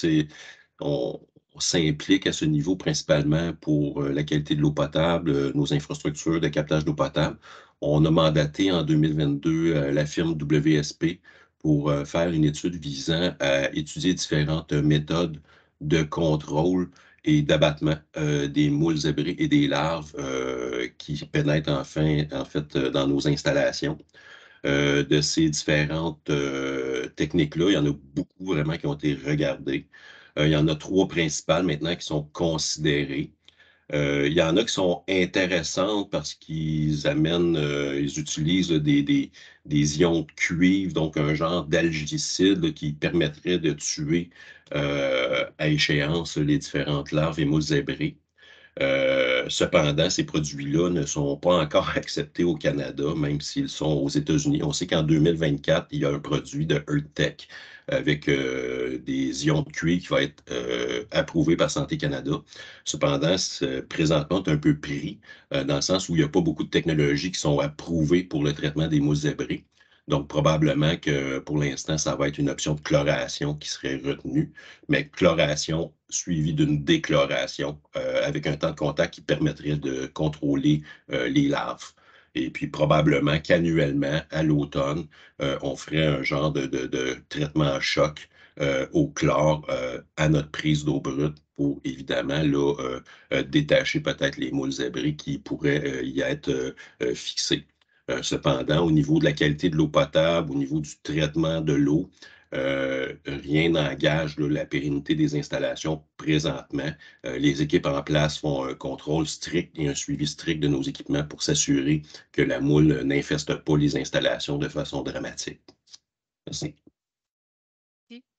on s'implique à ce niveau principalement pour la qualité de l'eau potable, nos infrastructures de captage d'eau potable. On a mandaté en 2022 la firme WSP pour faire une étude visant à étudier différentes méthodes de contrôle et d'abattement des moules zébrés et des larves qui pénètrent en fait dans nos installations. De ces différentes techniques-là, il y en a beaucoup vraiment qui ont été regardées. Il y en a 3 principales maintenant qui sont considérées. Il y en a qui sont intéressantes parce qu'ils amènent, ils utilisent des ions de cuivre, donc un genre d'algicide là, qui permettrait de tuer à échéance les différentes larves et moules zébrés. Cependant, ces produits-là ne sont pas encore acceptés au Canada, même s'ils sont aux États-Unis. On sait qu'en 2024, il y a un produit de EarthTech avec des ions de cuivre qui va être approuvé par Santé Canada. Cependant, présentement, c'est un peu pris dans le sens où il n'y a pas beaucoup de technologies qui sont approuvées pour le traitement des moules zébrés. Donc, probablement que pour l'instant, ça va être une option de chloration qui serait retenue, mais chloration suivie d'une déchloration avec un temps de contact qui permettrait de contrôler les larves. Et puis, probablement qu'annuellement, à l'automne, on ferait un genre de traitement à choc au chlore à notre prise d'eau brute pour, évidemment, là, détacher peut-être les moules zébrés qui pourraient y être fixés. Cependant, au niveau de la qualité de l'eau potable, au niveau du traitement de l'eau, rien n'engage là, la pérennité des installations présentement. Les équipes en place font un contrôle strict et un suivi strict de nos équipements pour s'assurer que la moule n'infeste pas les installations de façon dramatique. Merci.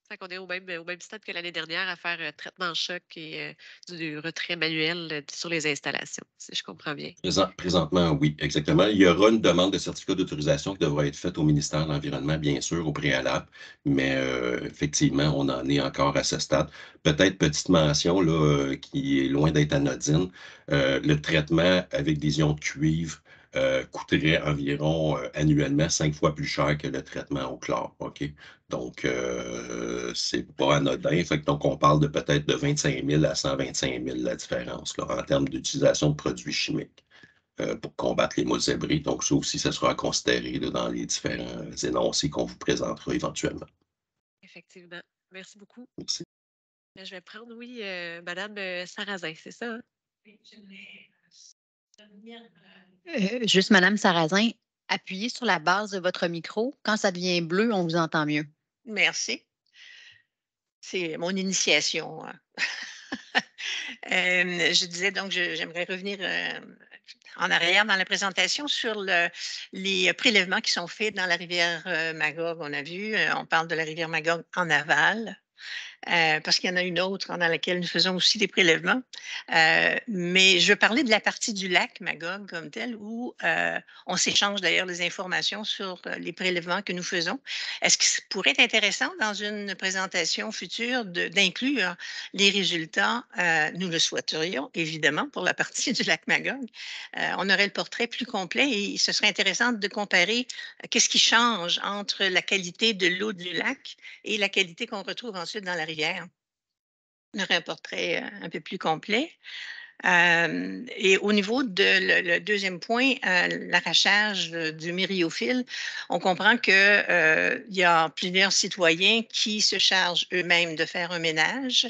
Fait qu'on est au même stade que l'année dernière à faire traitement en choc et du retrait manuel sur les installations, si je comprends bien. Présentement, oui, exactement. Il y aura une demande de certificat d'autorisation qui devra être faite au ministère de l'Environnement, bien sûr, au préalable, mais effectivement, on en est encore à ce stade. Peut-être petite mention là, qui est loin d'être anodine, le traitement avec des ions de cuivre coûterait environ annuellement 5 fois plus cher que le traitement au chlore. OK? Donc, c'est pas anodin. Fait que, donc, on parle de peut-être de 25 000 à 125 000 la différence là, en termes d'utilisation de produits chimiques pour combattre les moules zébrés. Donc, ça aussi, ça sera à considérer là, dans les différents énoncés qu'on vous présentera éventuellement. Effectivement. Merci beaucoup. Merci. Je vais prendre, oui, Madame Sarrazin, c'est ça? Hein? Oui, Juste, Madame Sarrazin, appuyez sur la base de votre micro. Quand ça devient bleu, on vous entend mieux. Merci. C'est mon initiation. Hein. Je disais donc, j'aimerais revenir en arrière dans la présentation sur les prélèvements qui sont faits dans la rivière Magog. On a vu, on parle de la rivière Magog en aval. Parce qu'il y en a une autre dans laquelle nous faisons aussi des prélèvements. Mais je veux parler de la partie du lac Magog comme tel où on s'échange d'ailleurs des informations sur les prélèvements que nous faisons. Est-ce que ça pourrait être intéressant dans une présentation future d'inclure les résultats? Nous le souhaiterions, évidemment, pour la partie du lac Magog. On aurait le portrait plus complet et ce serait intéressant de comparer qu'est-ce qui change entre la qualité de l'eau du lac et la qualité qu'on retrouve ensuite dans la rivière. On aurait un portrait un peu plus complet. Et au niveau de le deuxième point, l'arrachage du myriophylle, on comprend qu'il y a plusieurs citoyens qui se chargent eux-mêmes de faire un ménage,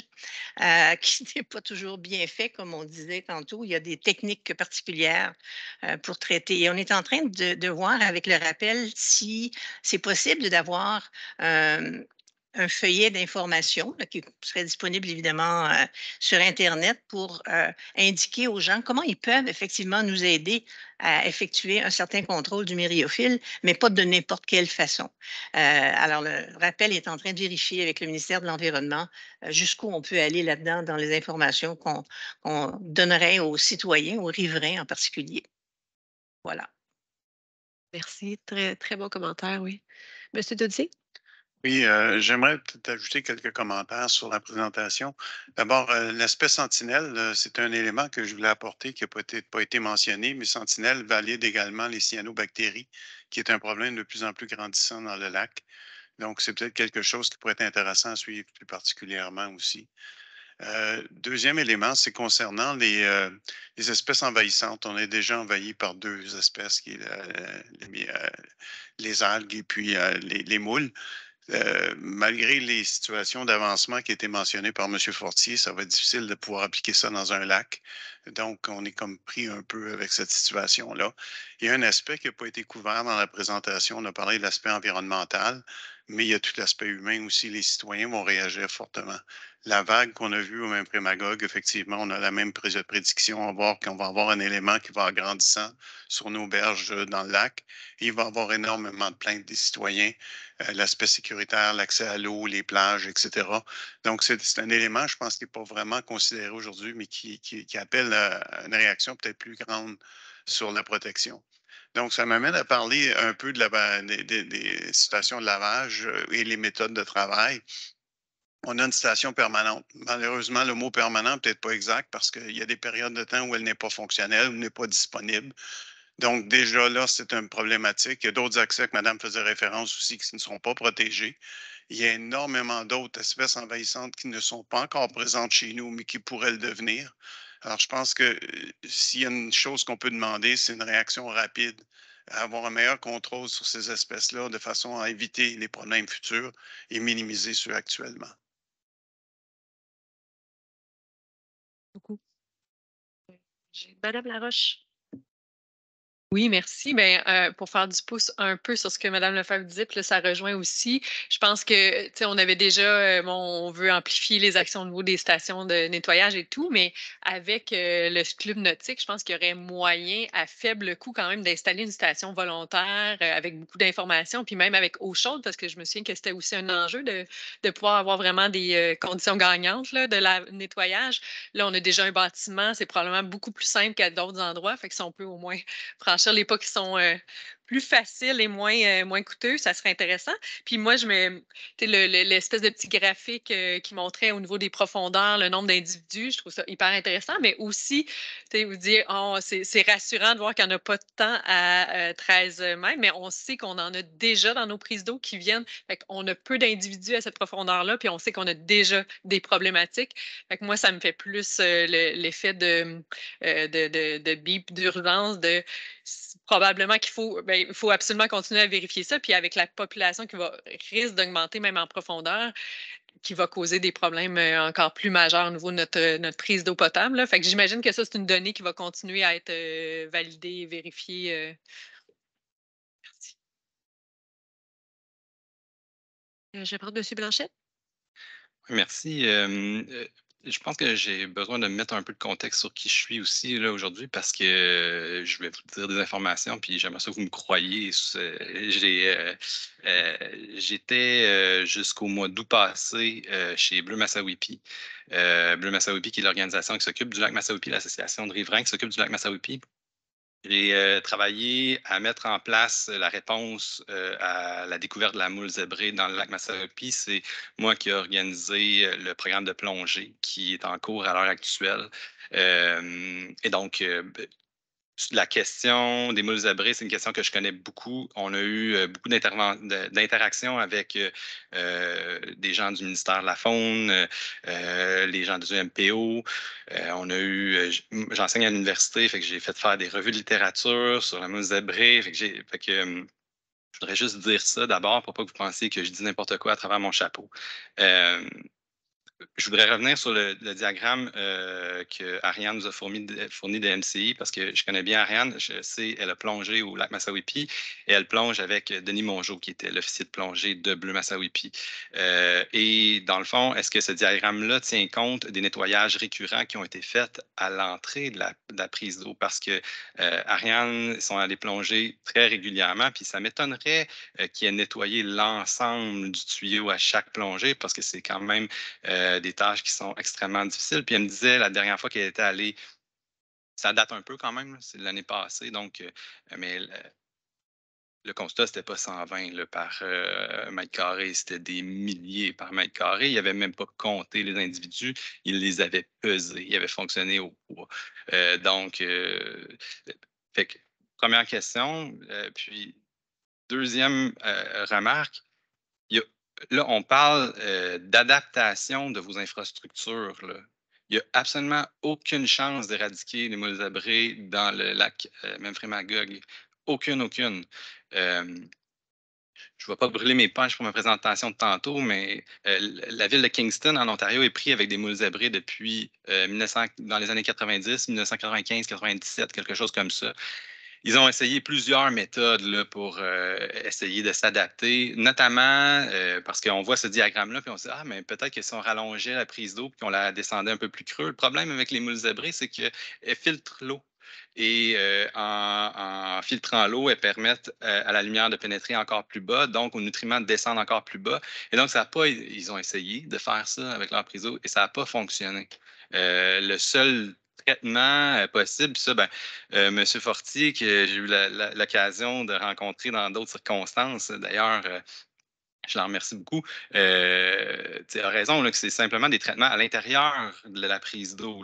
qui n'est pas toujours bien fait, comme on disait tantôt. Il y a des techniques particulières pour traiter. Et on est en train de voir avec le rappel si c'est possible d'avoir un feuillet d'information qui serait disponible évidemment sur Internet pour indiquer aux gens comment ils peuvent effectivement nous aider à effectuer un certain contrôle du myriophile, mais pas de n'importe quelle façon. Alors, le rappel est en train de vérifier avec le ministère de l'Environnement jusqu'où on peut aller là-dedans dans les informations qu'on donnerait aux citoyens, aux riverains en particulier. Voilà. Merci. Très, très bon commentaire, oui. Monsieur Dodier? Oui, j'aimerais peut-être ajouter quelques commentaires sur la présentation. D'abord, l'aspect sentinelle, c'est un élément que je voulais apporter qui n'a peut-être pas été mentionné, mais sentinelle valide également les cyanobactéries, qui est un problème de plus en plus grandissant dans le lac. Donc, c'est peut-être quelque chose qui pourrait être intéressant à suivre plus particulièrement aussi. Deuxième élément, c'est concernant les espèces envahissantes. On est déjà envahi par deux espèces, qui est les algues et puis les moules. Malgré les situations d'avancement qui étaient mentionnées par M. Fortier, ça va être difficile de pouvoir appliquer ça dans un lac. Donc, on est comme pris un peu avec cette situation-là. Il y a un aspect qui n'a pas été couvert dans la présentation. On a parlé de l'aspect environnemental, mais il y a tout l'aspect humain aussi. Les citoyens vont réagir fortement. La vague qu'on a vue au même Magog, effectivement, on a la même prédiction. On va voir qu'on va avoir un élément qui va agrandissant sur nos berges dans le lac. Et il va y avoir énormément de plaintes des citoyens. L'aspect sécuritaire, l'accès à l'eau, les plages, etc. Donc, c'est un élément, je pense, qui n'est pas vraiment considéré aujourd'hui, mais qui appelle à une réaction peut-être plus grande sur la protection. Donc, ça m'amène à parler un peu des situations de lavage et les méthodes de travail. On a une station permanente. Malheureusement, le mot permanent n'est peut-être pas exact parce qu'il y a des périodes de temps où elle n'est pas fonctionnelle ou n'est pas disponible. Donc, déjà là, c'est une problématique. Il y a d'autres accès que Madame faisait référence aussi qui ne seront pas protégés. Il y a énormément d'autres espèces envahissantes qui ne sont pas encore présentes chez nous, mais qui pourraient le devenir. Alors, je pense que s'il y a une chose qu'on peut demander, c'est une réaction rapide, à avoir un meilleur contrôle sur ces espèces-là de façon à éviter les problèmes futurs et minimiser ceux actuellement. Beaucoup. Madame Laroche? Oui, merci. Pour faire du pouce un peu sur ce que Mme Lefebvre disait, puis là, ça rejoint aussi. Je pense que, tu sais, on avait déjà, on veut amplifier les actions au niveau des stations de nettoyage et tout, mais avec le club nautique, je pense qu'il y aurait moyen à faible coût quand même d'installer une station volontaire avec beaucoup d'informations, puis même avec eau chaude, parce que je me souviens que c'était aussi un enjeu de pouvoir avoir vraiment des conditions gagnantes là, de la nettoyage. Là, on a déjà un bâtiment, c'est probablement beaucoup plus simple qu'à d'autres endroits, fait que si on peut au moins franchir les pas qui sont plus faciles et moins coûteux, ça serait intéressant. Puis moi, l'espèce de petit graphique qui montrait au niveau des profondeurs le nombre d'individus, je trouve ça hyper intéressant, mais aussi, vous dire, c'est rassurant de voir qu'il n'y en a pas de temps à 13 mètres, mais on sait qu'on en a déjà dans nos prises d'eau qui viennent. Fait qu'on a peu d'individus à cette profondeur-là, puis on sait qu'on a déjà des problématiques. Fait que moi, ça me fait plus l'effet de bip d'urgence, probablement qu'il faut, il faut absolument continuer à vérifier ça. Puis avec la population qui risque d'augmenter même en profondeur, qui va causer des problèmes encore plus majeurs au niveau de notre prise d'eau potable. Là. Fait que j'imagine que ça, c'est une donnée qui va continuer à être validée et vérifiée. Merci. Je vais prendre M. Blanchette. Merci. Je pense que j'ai besoin de mettre un peu de contexte sur qui je suis aussi là aujourd'hui parce que je vais vous dire des informations puis j'aimerais ça que vous me croyiez. J'étais jusqu'au mois d'août passé chez Bleu Massawippi. Bleu Massawippi qui est l'organisation qui s'occupe du lac Massawippi, l'association de riverains qui s'occupe du lac Massawippi. J'ai travaillé à mettre en place la réponse à la découverte de la moule zébrée dans le lac Massawippi. C'est moi qui ai organisé le programme de plongée qui est en cours à l'heure actuelle. Et donc, la question des moules zébrées, c'est une question que je connais beaucoup. On a eu beaucoup d'interactions avec des gens du ministère de la Faune, les gens du MPO. J'enseigne à l'université, fait que j'ai fait faire des revues de littérature sur la moule zébrée. Je voudrais juste dire ça d'abord pour pas que vous pensiez que je dis n'importe quoi à travers mon chapeau. je voudrais revenir sur le diagramme que Ariane nous a fourni de MCI parce que je connais bien Ariane. Je sais, elle a plongé au lac Massawippi et elle plonge avec Denis Mongeau, qui était l'officier de plongée de Bleu Massawippi. Et dans le fond, est-ce que ce diagramme-là tient compte des nettoyages récurrents qui ont été faits à l'entrée de la prise d'eau? Parce que Ariane sont allés plonger très régulièrement, puis ça m'étonnerait qu'il ait nettoyé l'ensemble du tuyau à chaque plongée parce que c'est quand même des tâches qui sont extrêmement difficiles. Puis elle me disait la dernière fois qu'elle était allée, ça date un peu quand même, c'est l'année passée, donc, mais le constat, c'était pas 120 là, par mètre carré, c'était des milliers par mètre carré. Il n'avait même pas compté les individus, il les avait pesés, il avait fonctionné au poids. Donc, fait que, première question, puis deuxième remarque, là, on parle d'adaptation de vos infrastructures. Là. Il n'y a absolument aucune chance d'éradiquer les moules zébrés dans le lac Memphremagog. Aucune. Je ne vais pas brûler mes punches pour ma présentation de tantôt, mais la ville de Kingston, en Ontario, est prise avec des moules zébrés depuis dans les années 90, 1995, 97, quelque chose comme ça. Ils ont essayé plusieurs méthodes là, pour essayer de s'adapter, notamment parce qu'on voit ce diagramme-là, puis on se dit, mais peut-être que si on rallongeait la prise d'eau puis qu'on la descendait un peu plus creux, le problème avec les moules zébrés, c'est qu'elles filtrent l'eau. Et en filtrant l'eau, elles permettent à la lumière de pénétrer encore plus bas, donc aux nutriments de descendre encore plus bas. Et donc, ils ont essayé de faire ça avec leur prise d'eau et ça n'a pas fonctionné. Le seul traitement possible, ça, M. Fortier, que j'ai eu l'occasion de rencontrer dans d'autres circonstances, d'ailleurs, je l'en remercie beaucoup, a raison là, que c'est simplement des traitements à l'intérieur de la prise d'eau.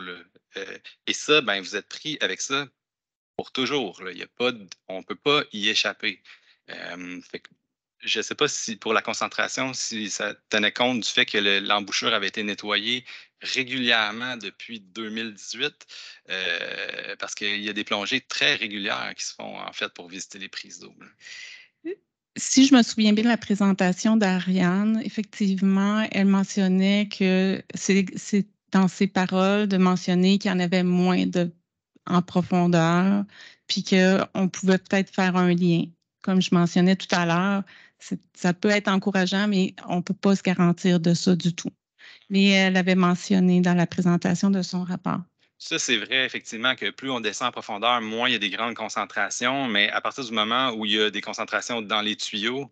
Et ça, vous êtes pris avec ça pour toujours. Là. On ne peut pas y échapper. Fait que je ne sais pas si pour la concentration, si ça tenait compte du fait que l'embouchure avait été nettoyée régulièrement depuis 2018, parce qu'il y a des plongées très régulières qui se font en fait pour visiter les prises d'eau. Si je me souviens bien de la présentation d'Ariane, effectivement, elle mentionnait que c'est dans ses paroles de mentionner qu'il y en avait moins en profondeur, puis qu'on pouvait peut-être faire un lien. Comme je mentionnais tout à l'heure, ça peut être encourageant, mais on ne peut pas se garantir de ça du tout. Mais elle avait mentionné dans la présentation de son rapport. Ça, c'est vrai, effectivement, que plus on descend en profondeur, moins il y a des grandes concentrations, mais à partir du moment où il y a des concentrations dans les tuyaux,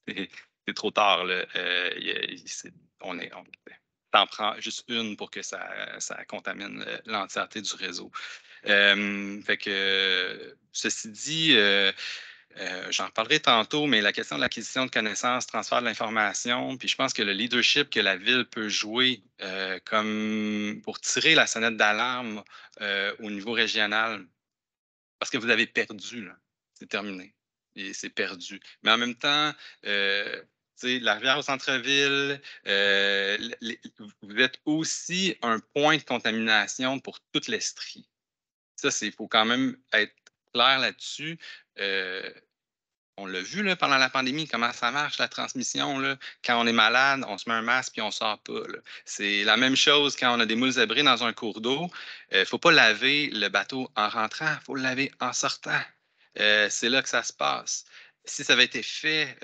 c'est trop tard. Là. T'en prends juste une pour que ça contamine l'entièreté du réseau. Fait que, ceci dit, j'en reparlerai tantôt, mais la question de l'acquisition de connaissances, transfert de l'information, puis je pense que le leadership que la ville peut jouer comme pour tirer la sonnette d'alarme au niveau régional, parce que vous avez perdu, là. C'est terminé. Et c'est perdu. Mais en même temps, la rivière au centre-ville, vous êtes aussi un point de contamination pour toute l'Estrie. Ça, il faut quand même être clair là-dessus. On l'a vu là, pendant la pandémie, comment ça marche, la transmission. Là. Quand on est malade, on se met un masque puis on ne sort pas. Là. C'est la même chose quand on a des moules zébrés dans un cours d'eau. Il ne faut pas laver le bateau en rentrant, il faut le laver en sortant. C'est là que ça se passe. Si ça avait été fait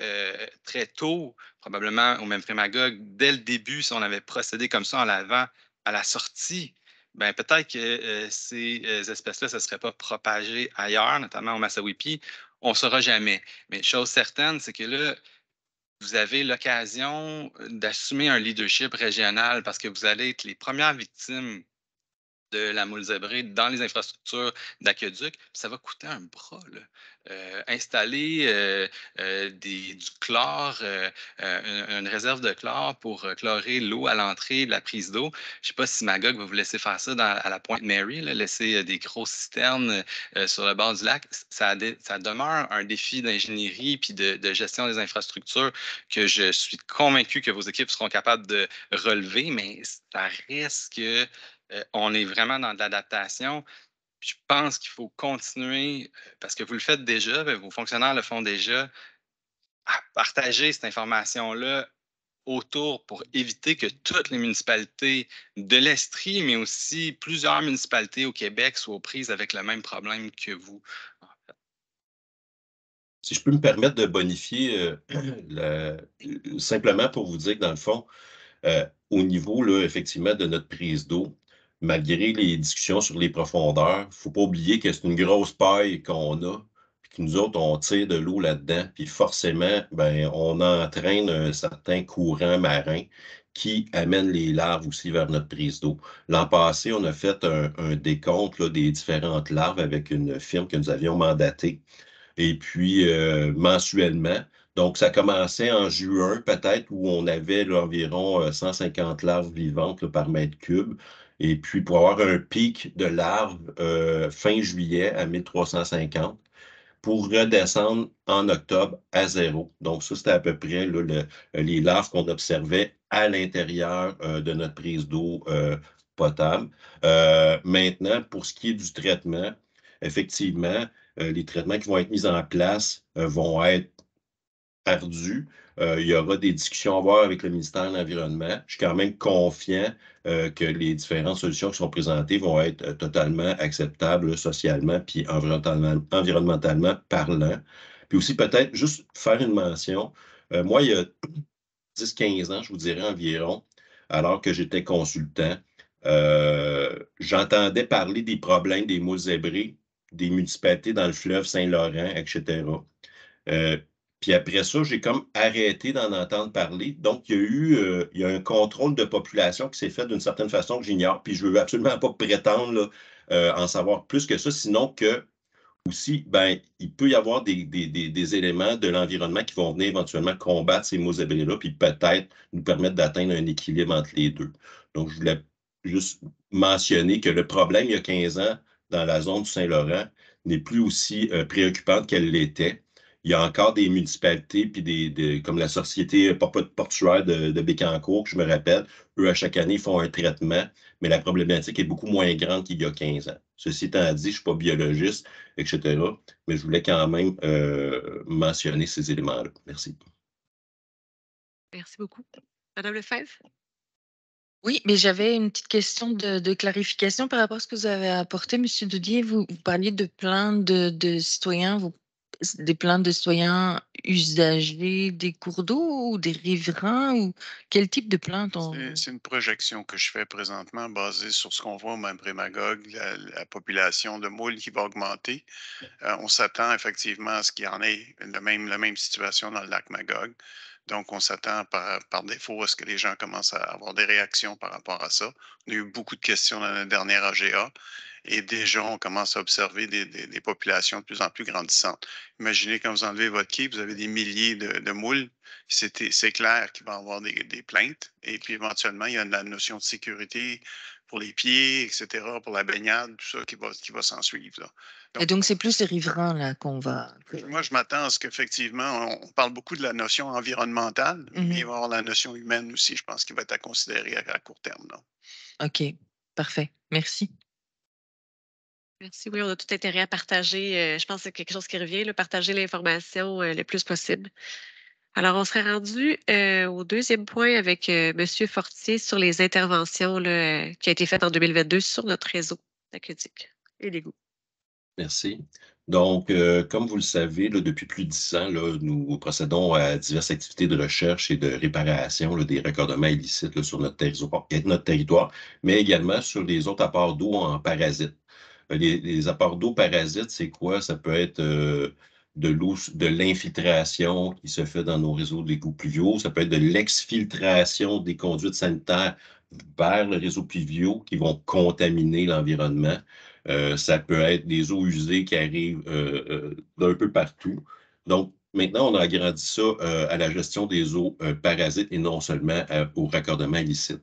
très tôt, probablement au Memphremagog, dès le début, si on avait procédé comme ça en lavant à la sortie, peut-être que ces espèces-là, ça ne serait pas propagé ailleurs, notamment au Massawippi. On ne saura jamais. Mais chose certaine, c'est que là, vous avez l'occasion d'assumer un leadership régional parce que vous allez être les premières victimes de la moule zébrée dans les infrastructures d'aqueduc. Ça va coûter un bras. Là. Installer du chlore, une réserve de chlore pour chlorer l'eau à l'entrée de la prise d'eau. Je ne sais pas si Magog va vous laisser faire ça à la Pointe Mary, là, laisser des grosses citernes sur le bord du lac. Ça demeure un défi d'ingénierie puis de gestion des infrastructures que je suis convaincu que vos équipes seront capables de relever, mais ça reste que on est vraiment dans de l'adaptation. Je pense qu'il faut continuer, parce que vous le faites déjà, vos fonctionnaires le font déjà, à partager cette information-là autour pour éviter que toutes les municipalités de l'Estrie, mais aussi plusieurs municipalités au Québec soient aux prises avec le même problème que vous? Si je peux me permettre de bonifier, simplement pour vous dire que dans le fond, au niveau, là, effectivement, de notre prise d'eau, malgré les discussions sur les profondeurs, il ne faut pas oublier que c'est une grosse paille qu'on a, puis que nous autres, on tire de l'eau là-dedans, puis forcément, ben, on entraîne un certain courant marin qui amène les larves aussi vers notre prise d'eau. L'an passé, on a fait un décompte là, des différentes larves avec une firme que nous avions mandatée. Et puis, mensuellement. Donc, ça commençait en juin, peut-être, où on avait là, environ 150 larves vivantes là, par mètre cube. Et puis, pour avoir un pic de larves fin juillet à 1350, pour redescendre en octobre à 0. Donc, ça, c'était à peu près là, les larves qu'on observait à l'intérieur de notre prise d'eau potable. Maintenant, pour ce qui est du traitement, effectivement, les traitements qui vont être mis en place vont être ardus. Il y aura des discussions à avoir avec le ministère de l'Environnement. Je suis quand même confiant que les différentes solutions qui sont présentées vont être totalement acceptables là, socialement puis environnementalement parlant. Puis aussi, peut-être juste faire une mention. Moi, il y a 10-15 ans, je vous dirais environ, alors que j'étais consultant, j'entendais parler des problèmes des moules zébrés, des municipalités dans le fleuve Saint-Laurent, etc. Puis après ça, j'ai comme arrêté d'en entendre parler. Donc, il y a un contrôle de population qui s'est fait d'une certaine façon que j'ignore. Puis je ne veux absolument pas prétendre là, en savoir plus que ça, sinon que aussi, ben, il peut y avoir des éléments de l'environnement qui vont venir éventuellement combattre ces moules zébrés-là, puis peut-être nous permettre d'atteindre un équilibre entre les deux. Donc, je voulais juste mentionner que le problème, il y a 15 ans, dans la zone du Saint-Laurent, n'est plus aussi préoccupante qu'elle l'était. Il y a encore des municipalités, puis comme la société portuaire de Bécancour, que je me rappelle, eux, à chaque année, ils font un traitement, mais la problématique est beaucoup moins grande qu'il y a 15 ans. Ceci étant dit, je ne suis pas biologiste, etc., mais je voulais quand même mentionner ces éléments-là. Merci. Merci beaucoup. Madame Lefebvre? Oui, mais j'avais une petite question de clarification par rapport à ce que vous avez apporté, M. Doudier. Vous parliez de plaintes de citoyens, des plaintes de citoyens usagers des cours d'eau ou des riverains ou quel type de plainte C'est une projection que je fais présentement basée sur ce qu'on voit au Magog, la population de moules qui va augmenter. On s'attend effectivement à ce qu'il y en ait la même situation dans le lac Magog. Donc, on s'attend par défaut à ce que les gens commencent à avoir des réactions par rapport à ça. On a eu beaucoup de questions dans la dernière AGA et déjà, on commence à observer des populations de plus en plus grandissantes. Imaginez quand vous enlevez votre quai, vous avez des milliers de moules. C'est clair qu'il va y avoir des plaintes. Et puis, éventuellement, il y a la notion de sécurité pour les pieds, etc., pour la baignade, tout ça qui va s'en suivre. Et donc, c'est plus les riverains là qu'on va... Moi, je m'attends à ce qu'effectivement, on parle beaucoup de la notion environnementale, mais il va y avoir la notion humaine aussi, je pense, qui va être à considérer à court terme. Là. OK, parfait. Merci. Merci. Oui, on a tout intérêt à partager. Je pense que c'est quelque chose qui revient, là, partager l'information le plus possible. Alors, on serait rendu au deuxième point avec M. Fortier sur les interventions là, qui ont été faites en 2022 sur notre réseau aquatique et l'égouts. Merci. Donc, comme vous le savez, là, depuis plus de 10 ans, là, nous procédons à diverses activités de recherche et de réparation là, des raccordements illicites là, sur notre territoire, mais également sur les autres apports d'eau en parasites. Les apports d'eau parasites, c'est quoi? Ça peut être de l'eau, de l'infiltration qui se fait dans nos réseaux d'égouts pluviaux. Ça peut être de l'exfiltration des conduites sanitaires vers le réseau pluviaux qui vont contaminer l'environnement. Ça peut être des eaux usées qui arrivent d'un peu partout. Donc, maintenant, on a agrandi ça à la gestion des eaux parasites et non seulement au raccordement illicite.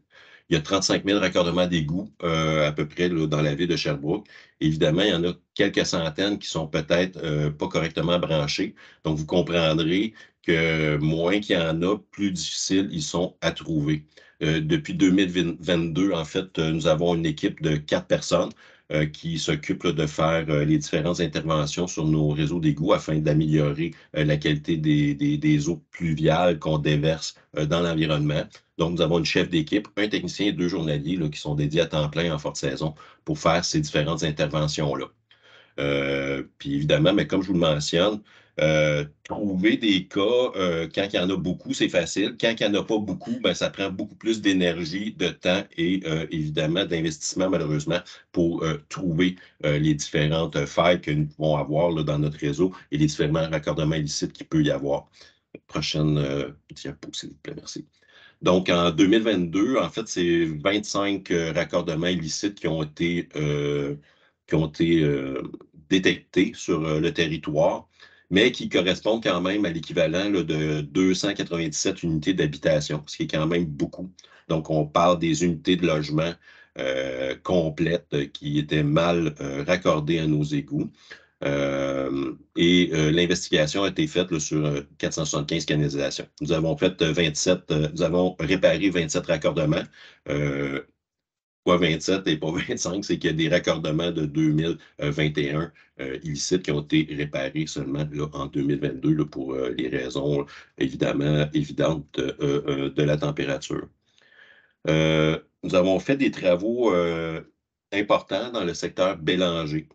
Il y a 35 000 raccordements d'égouts à peu près là, dans la ville de Sherbrooke. Évidemment, il y en a quelques centaines qui sont peut-être pas correctement branchés. Donc, vous comprendrez que moins qu'il y en a, plus difficiles ils sont à trouver. Depuis 2022, en fait, nous avons une équipe de 4 personnes qui s'occupe de faire les différentes interventions sur nos réseaux d'égouts afin d'améliorer la qualité des eaux pluviales qu'on déverse dans l'environnement. Donc, nous avons une chef d'équipe, un technicien et 2 journaliers là, qui sont dédiés à temps plein en forte saison pour faire ces différentes interventions-là. Puis évidemment, mais comme je vous le mentionne, trouver des cas, quand il y en a beaucoup, c'est facile. Quand il n'y en a pas beaucoup, ben, ça prend beaucoup plus d'énergie, de temps et évidemment d'investissement, malheureusement, pour trouver les différentes failles que nous pouvons avoir là, dans notre réseau et les différents raccordements illicites qu'il peut y avoir. Prochaine diapo, s'il vous plaît, merci. Donc, en 2022, en fait, c'est 25 raccordements illicites qui ont été détectés sur le territoire, mais qui correspondent quand même à l'équivalent de 297 unités d'habitation, ce qui est quand même beaucoup. Donc, on parle des unités de logement complètes qui étaient mal raccordées à nos égouts. L'investigation a été faite là, sur 475 canalisations. Nous avons réparé 27 raccordements. Pas 27 et pas 25, c'est qu'il y a des raccordements de 2021 illicites qui ont été réparés seulement là, en 2022 là, pour les raisons évidemment évidentes de la température. Nous avons fait des travaux importants dans le secteur Bélanger,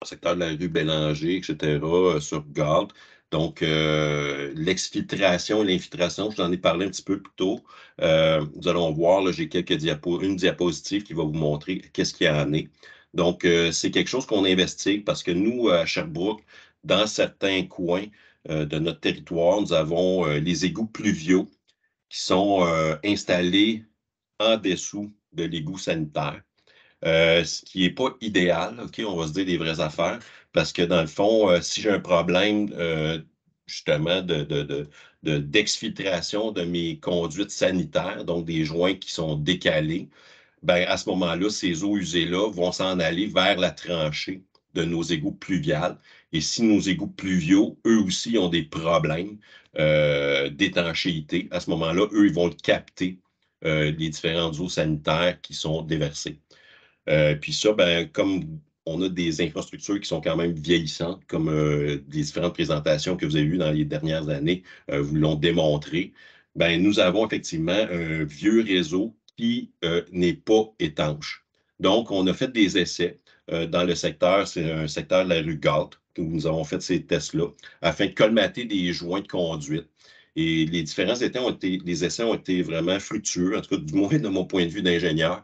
le secteur de la rue Bélanger, etc., sur Galt. Donc, l'exfiltration et l'infiltration, je vous en ai parlé un petit peu plus tôt. Nous allons voir, là, j'ai une diapositive qui va vous montrer qu'est-ce qu'il y en est. Donc, c'est quelque chose qu'on investigue parce que nous, à Sherbrooke, dans certains coins de notre territoire, nous avons les égouts pluviaux qui sont installés en dessous de l'égout sanitaire. Ce qui n'est pas idéal, OK, on va se dire des vraies affaires, parce que dans le fond, si j'ai un problème justement d'exfiltration de mes conduites sanitaires, donc des joints qui sont décalés, ben à ce moment-là, ces eaux usées-là vont s'en aller vers la tranchée de nos égouts pluviales. Et si nos égouts pluviaux, eux aussi, ont des problèmes d'étanchéité, à ce moment-là, eux, ils vont les différentes eaux sanitaires qui sont déversées. Puis ça, ben, comme on a des infrastructures qui sont quand même vieillissantes, comme les différentes présentations que vous avez eues dans les dernières années vous l'ont démontré, ben, nous avons effectivement un vieux réseau qui n'est pas étanche. Donc, on a fait des essais dans le secteur, c'est un secteur de la rue Galt, où nous avons fait ces tests-là, afin de colmater des joints de conduite. Et les différents essais ont été vraiment fructueux, en tout cas du moins de mon point de vue d'ingénieur,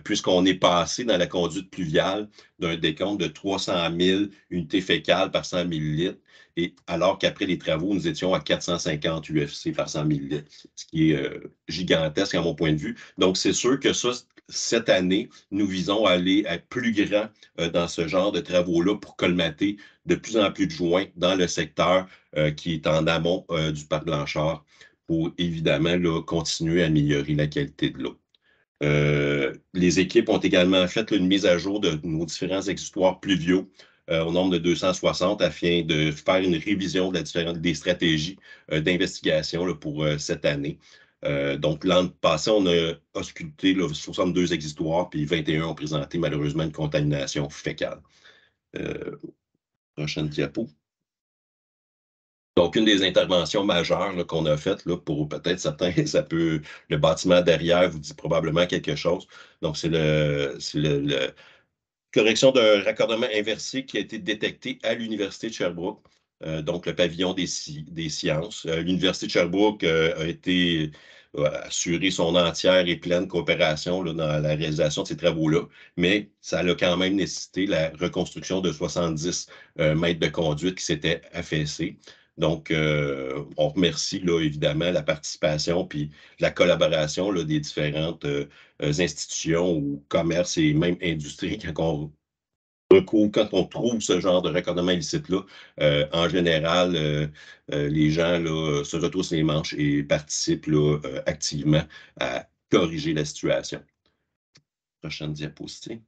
puisqu'on est passé dans la conduite pluviale d'un décompte de 300 000 unités fécales par 100 millilitres, et alors qu'après les travaux, nous étions à 450 UFC par 100 millilitres, ce qui est gigantesque à mon point de vue. Donc, c'est sûr que ça, cette année, nous visons à aller être plus grand dans ce genre de travaux-là pour colmater de plus en plus de joints dans le secteur qui est en amont du parc Blanchard pour évidemment là, continuer à améliorer la qualité de l'eau. Les équipes ont également fait une mise à jour de nos différents exutoires pluviaux au nombre de 260 afin de faire une révision des stratégies d'investigation pour cette année. Donc, l'an passé, on a ausculté 62 exutoires, puis 21 ont présenté malheureusement une contamination fécale. Prochaine diapo. Donc, une des interventions majeures qu'on a faites, pour peut-être certains, le bâtiment derrière vous dit probablement quelque chose. Donc, c'est la correction d'un raccordement inversé qui a été détecté à l'Université de Sherbrooke, donc le pavillon des sciences. L'Université de Sherbrooke a assuré son entière et pleine coopération dans la réalisation de ces travaux-là, mais ça a quand même nécessité la reconstruction de 70 mètres de conduite qui s'étaient affaissés. Donc, on remercie évidemment la participation puis la collaboration des différentes institutions ou commerces et même industries quand on trouve ce genre de raccordement illicite-là. En général, les gens se retroussent les manches et participent activement à corriger la situation. Prochaine diapositive.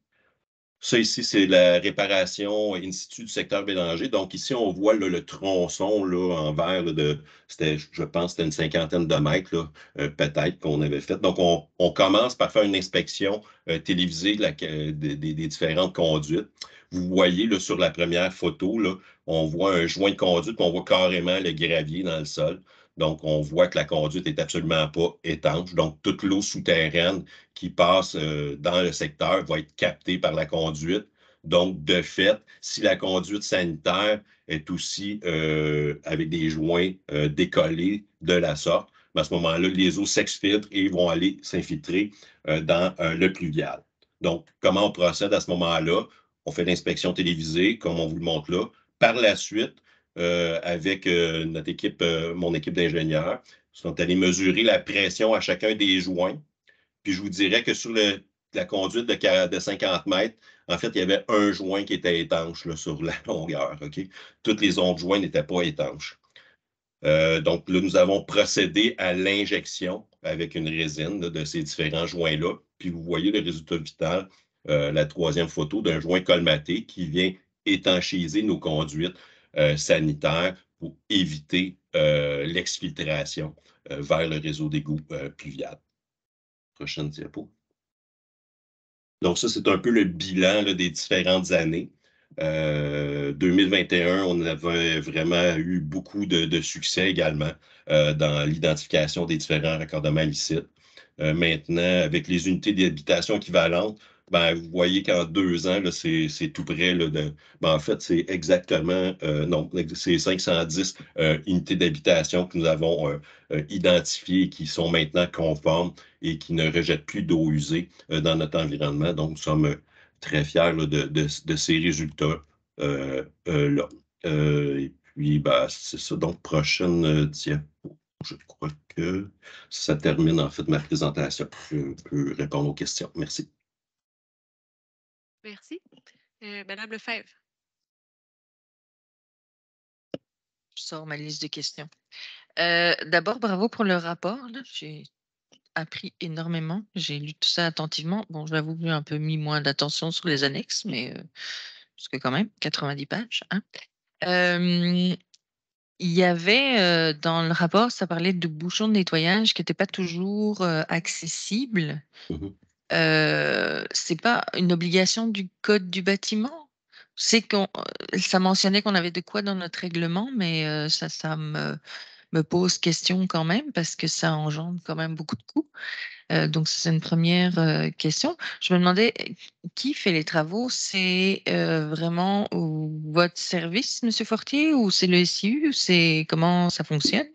Ça ici, c'est la réparation in situ du secteur Bélanger. Donc ici, on voit là, le tronçon là, en vert là, je pense, c'était une 50aine de mètres, là, peut-être qu'on avait fait. Donc on commence par faire une inspection télévisée des différentes conduites. Vous voyez là, sur la première photo, là, on voit un joint de conduite, puis on voit carrément le gravier dans le sol. Donc, on voit que la conduite n'est absolument pas étanche. Donc, toute l'eau souterraine qui passe dans le secteur va être captée par la conduite. Donc, de fait, si la conduite sanitaire est aussi avec des joints décollés de la sorte, ben, à ce moment-là, les eaux s'exfiltrent et vont aller s'infiltrer dans le pluvial. Donc, comment on procède à ce moment-là? On fait l'inspection télévisée, comme on vous le montre là. Par la suite, avec notre équipe, mon équipe d'ingénieurs, ils sont allés mesurer la pression à chacun des joints. Puis je vous dirais que sur la conduite de 50 mètres, en fait, il y avait un joint qui était étanche là, sur la longueur. OK? Toutes les autres joints n'étaient pas étanches. Donc là, nous avons procédé à l'injection avec une résine là, de ces différents joints-là. Puis vous voyez le résultat final, la troisième photo d'un joint colmaté qui vient étanchéiser nos conduites sanitaires pour éviter l'exfiltration vers le réseau d'égouts pluvial. Prochaine diapo. Donc ça, c'est un peu le bilan là, des différentes années. 2021, on avait vraiment eu beaucoup de succès également dans l'identification des différents raccordements licites. Maintenant, avec les unités d'habitation équivalentes, ben, vous voyez qu'en 2 ans, c'est tout près là, de. Ben, en fait, c'est exactement, non, c'est 510 unités d'habitation que nous avons identifiées et qui sont maintenant conformes et qui ne rejettent plus d'eau usée dans notre environnement. Donc, nous sommes très fiers là, de ces résultats là. Et puis, ben, c'est ça. Donc, prochaine diapo. Je crois que ça termine en fait ma présentation. Je peux répondre aux questions. Merci. Merci. Madame Lefebvre. Je sors ma liste de questions. D'abord, bravo pour le rapport. J'ai appris énormément. J'ai lu tout ça attentivement. Bon, j'avoue que j'ai un peu mis moins d'attention sur les annexes, mais parce que quand même, 90 pages. Hein. Il y avait dans le rapport, ça parlait de bouchons de nettoyage qui n'étaient pas toujours accessibles. C'est pas une obligation du code du bâtiment? C'est ça mentionnait qu'on avait de quoi dans notre règlement, mais ça me pose question quand même parce que ça engendre quand même beaucoup de coûts. Donc c'est une première question. Je me demandais qui fait les travaux? C'est vraiment votre service, M. Fortier, ou c'est le SIU? Comment ça fonctionne?